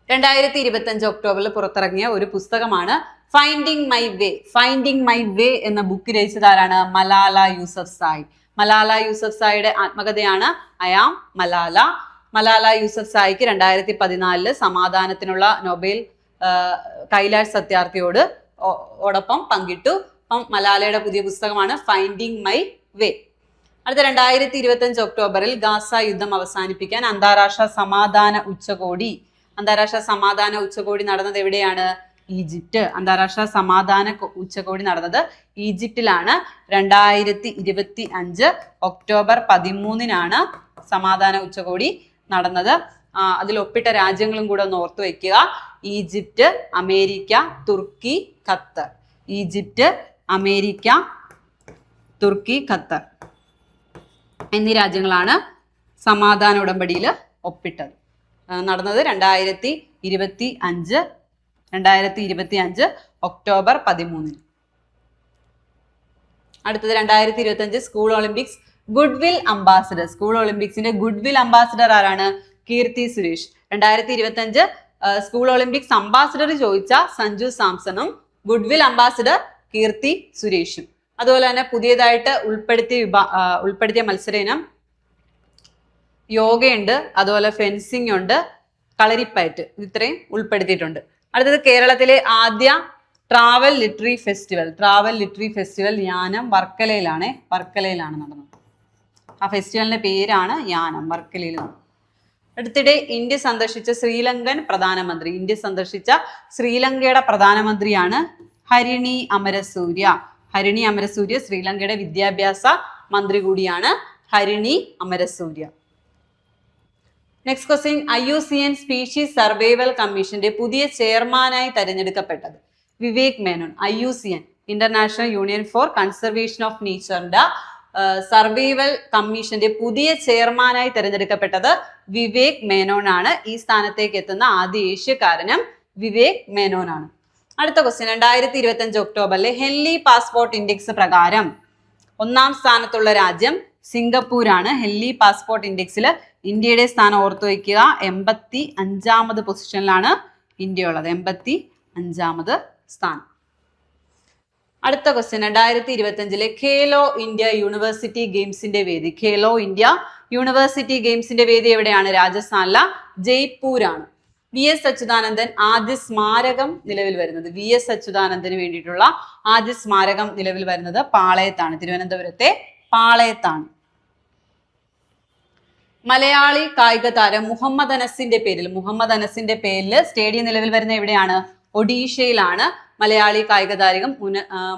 2025 ഒക്ടോബറിൽ പുറത്തിറങ്ങിയ ഒരു പുസ്തകമാണ് ഫൈൻഡിങ് മൈ വേ എന്ന ബുക്ക് രചിച്ചതാരാണ്? മലാല യൂസഫ്സായി. മലാല യൂസഫ്സായിയുടെ ആത്മകഥയാണ് ഐ ആം മലാല. മലാല യൂസഫ്സായിക്ക് 2014 സമാധാനത്തിനുള്ള നൊബേൽ കൈലാഷ് സത്യാർത്ഥിയോട് ഓടൊപ്പം പങ്കിട്ടു. അപ്പം മലാലയുടെ പുതിയ പുസ്തകമാണ് ഫൈൻഡിങ് മൈ വേ. അടുത്ത 2025 ഒക്ടോബറിൽ ഗാസ യുദ്ധം അവസാനിപ്പിക്കാൻ അന്താരാഷ്ട്ര സമാധാന ഉച്ചകോടി അന്താരാഷ്ട്ര സമാധാന ഉച്ചകോടി നടന്നത് എവിടെയാണ്? ഈജിപ്റ്റ്. അന്താരാഷ്ട്ര സമാധാന ഉച്ചകോടി നടന്നത് ഈജിപ്തിലാണ്. 2025 ഒക്ടോബർ 13 സമാധാന ഉച്ചകോടി നടന്നത്. അതിൽ ഒപ്പിട്ട രാജ്യങ്ങളും കൂടെ ഒന്ന് ഓർത്തു വെക്കുക. ഈജിപ്റ്റ്, അമേരിക്ക, തുർക്കി, ഖത്തർ. ഈജിപ്റ്റ്, അമേരിക്ക, തുർക്കി, ഖത്തർ എന്നീ രാജ്യങ്ങളാണ് സമാധാന ഉടമ്പടിയിൽ ഒപ്പിട്ടത്. നടന്നത് 2025 ഒക്ടോബർ 13. അടുത്തത് 2025 school Olympics goodwill ambassador. School ഒളിമ്പിക്സിന്റെ ഗുഡ്വിൽ അംബാസിഡർ ആരാണ്? Keerthy Suresh. 2025 school Olympics ambassador ചോദിച്ച സഞ്ജു സാംസണും ഗുഡ്വിൽ അംബാസിഡർ കീർത്തി സുരേഷും. അതുപോലെ തന്നെ പുതിയതായിട്ട് ഉൾപ്പെടുത്തിയ മത്സര ഇനം യോഗയുണ്ട്, അതുപോലെ ഫെൻസിങ് ഉണ്ട്, കളരിപ്പയറ്റ്. ഇത്രയും ഉൾപ്പെടുത്തിയിട്ടുണ്ട്. അടുത്തത് കേരളത്തിലെ ആദ്യ ട്രാവൽ ലിറ്ററി ഫെസ്റ്റിവൽ യാനം വർക്കലയിലാണ് നടന്നത്. ആ ഫെസ്റ്റിവലിന്റെ പേരാണ് യാനം, വർക്കലയിൽ നടന്നത്. അടുത്തിടെ ഇന്ത്യ സന്ദർശിച്ച ശ്രീലങ്കയുടെ പ്രധാനമന്ത്രിയാണ് ഹരിണി അമരസൂര്യ. ശ്രീലങ്കയുടെ വിദ്യാഭ്യാസ മന്ത്രി കൂടിയാണ് Harini Amarasuriya. Next question, IUCN species survival കമ്മീഷന്റെ പുതിയ ചെയർമാനായി തെരഞ്ഞെടുക്കപ്പെട്ടത്? വിവേക് മേനോൻ. IUCN international union for conservation of നേച്ചറിന്റെ സർവൈവൽ കമ്മീഷന്റെ പുതിയ ചെയർമാനായി തെരഞ്ഞെടുക്കപ്പെട്ടത് വിവേക് മേനോൻ ആണ്. ഈ സ്ഥാനത്തേക്ക് എത്തുന്ന ആദ്യ ഏഷ്യക്കാരനും വിവേക് മേനോൻ ആണ്. അടുത്ത ക്വസ്റ്റ്യൻ, 2025 ഒക്ടോബറിലെ ഹെൻലി പാസ്പോർട്ട് ഇൻഡെക്സ് പ്രകാരം 1ാം സ്ഥാനത്തുള്ള രാജ്യം സിംഗപ്പൂരാണ്. ഹെൻലി പാസ്പോർട്ട് ഇൻഡെക്സിൽ ഇന്ത്യയുടെ സ്ഥാനം ഓർത്തു വയ്ക്കുക. 85ാമത് പൊസിഷനിലാണ് ഇന്ത്യ ഉള്ളത്. 85ാമത് സ്ഥാനം. അടുത്ത ക്വസ്റ്റ്യൻ, 2025 ഖേലോ ഇന്ത്യ യൂണിവേഴ്സിറ്റി ഗെയിംസിന്റെ വേദി എവിടെയാണ്? രാജസ്ഥാനിലെ ജയ്പൂരാണ്. VS അച്യുതാനന്ദൻ ആദ്യ സ്മാരകം നിലവിൽ വരുന്നത്? VS അച്യുതാനന്ദന് വേണ്ടിയിട്ടുള്ള ആദ്യ സ്മാരകം നിലവിൽ വരുന്നത് പാളയത്താണ്, തിരുവനന്തപുരത്തെ പാളയത്താണ്. മലയാളി കായിക താരം മുഹമ്മദ് അനസിന്റെ പേരിൽ സ്റ്റേഡിയം നിലവിൽ വരുന്ന എവിടെയാണ്? ഒഡീഷയിലാണ് മലയാളി കായിക താരം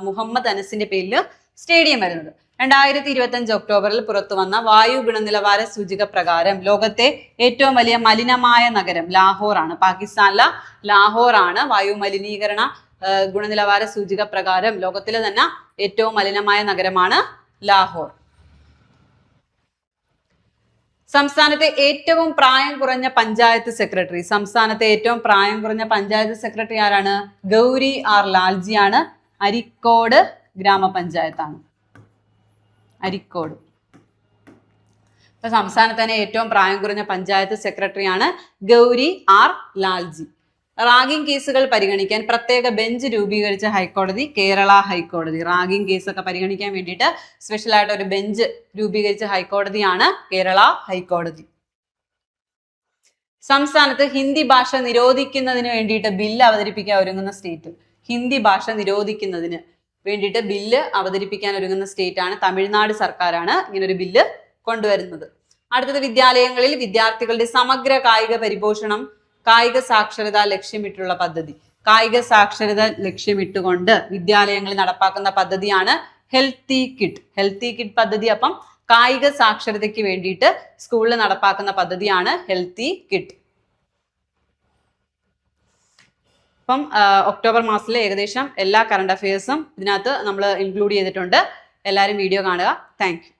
മുഹമ്മദ് അനസിന്റെ പേരിൽ സ്റ്റേഡിയം വരുന്നത്. 2025 ഒക്ടോബറിൽ പുറത്തു വന്ന വായു ഗുണനിലവാര സൂചിക പ്രകാരം ലോകത്തെ ഏറ്റവും വലിയ മലിനമായ നഗരം ലാഹോർ ആണ്. പാകിസ്ഥാനിലെ ലാഹോർ ആണ് വായു മലിനീകരണ ഗുണനിലവാര സൂചിക പ്രകാരം ലോകത്തിലെ തന്നെ ഏറ്റവും മലിനമായ നഗരമാണ് ലാഹോർ. സംസ്ഥാനത്തെ ഏറ്റവും പ്രായം കുറഞ്ഞ പഞ്ചായത്ത് സെക്രട്ടറി ആരാണ്? ഗൗരി ആർ ലാൽജിയാണ്. അരിക്കോട് ഗ്രാമപഞ്ചായത്താണ്. സംസ്ഥാനത്തെ ഏറ്റവും പ്രായം കുറഞ്ഞ പഞ്ചായത്ത് സെക്രട്ടറിയാണ് ഗൗരി ആർ ലാൽജി. റാഗിംഗ് കേസുകൾ പരിഗണിക്കാൻ പ്രത്യേക ബെഞ്ച് രൂപീകരിച്ച ഹൈക്കോടതി കേരള ഹൈക്കോടതി. റാഗിംഗ് കേസൊക്കെ പരിഗണിക്കാൻ വേണ്ടിയിട്ട് സ്പെഷ്യൽ ആയിട്ട് ഒരു ബെഞ്ച് രൂപീകരിച്ച ഹൈക്കോടതിയാണ് കേരള ഹൈക്കോടതി. സംസ്ഥാനത്ത് ഹിന്ദി ഭാഷ നിരോധിക്കുന്നതിന് വേണ്ടിയിട്ട് ബില്ല് അവതരിപ്പിക്കാൻ ഒരുങ്ങുന്ന സ്റ്റേറ്റ്? ഹിന്ദി ഭാഷ നിരോധിക്കുന്നതിന് വേണ്ടിയിട്ട് ബില്ല് അവതരിപ്പിക്കാൻ ഒരുങ്ങുന്ന സ്റ്റേറ്റ് ആണ് തമിഴ്നാട് സർക്കാരാണ് ഇങ്ങനൊരു ബില്ല് കൊണ്ടുവരുന്നത്. അടുത്തത്, വിദ്യാലയങ്ങളിൽ വിദ്യാർത്ഥികളുടെ സമഗ്ര കായിക പരിപോഷണം കായിക സാക്ഷരത ലക്ഷ്യമിട്ടുള്ള പദ്ധതി. കായിക സാക്ഷരത ലക്ഷ്യമിട്ടുകൊണ്ട് വിദ്യാലയങ്ങളിൽ നടപ്പാക്കുന്ന പദ്ധതിയാണ് ഹെൽത്തി കിഡ് പദ്ധതി. അപ്പം കായിക സാക്ഷരതയ്ക്ക് വേണ്ടിയിട്ട് സ്കൂളിൽ നടപ്പാക്കുന്ന പദ്ധതിയാണ് ഹെൽത്തി കിഡ്. അപ്പം ഒക്ടോബർ മാസത്തിലെ ഏകദേശം എല്ലാ കറണ്ട് അഫയേഴ്സും ഇതിനകത്ത് നമ്മൾ ഇൻക്ലൂഡ് ചെയ്തിട്ടുണ്ട്. എല്ലാവരും വീഡിയോ കാണുക. Thank you.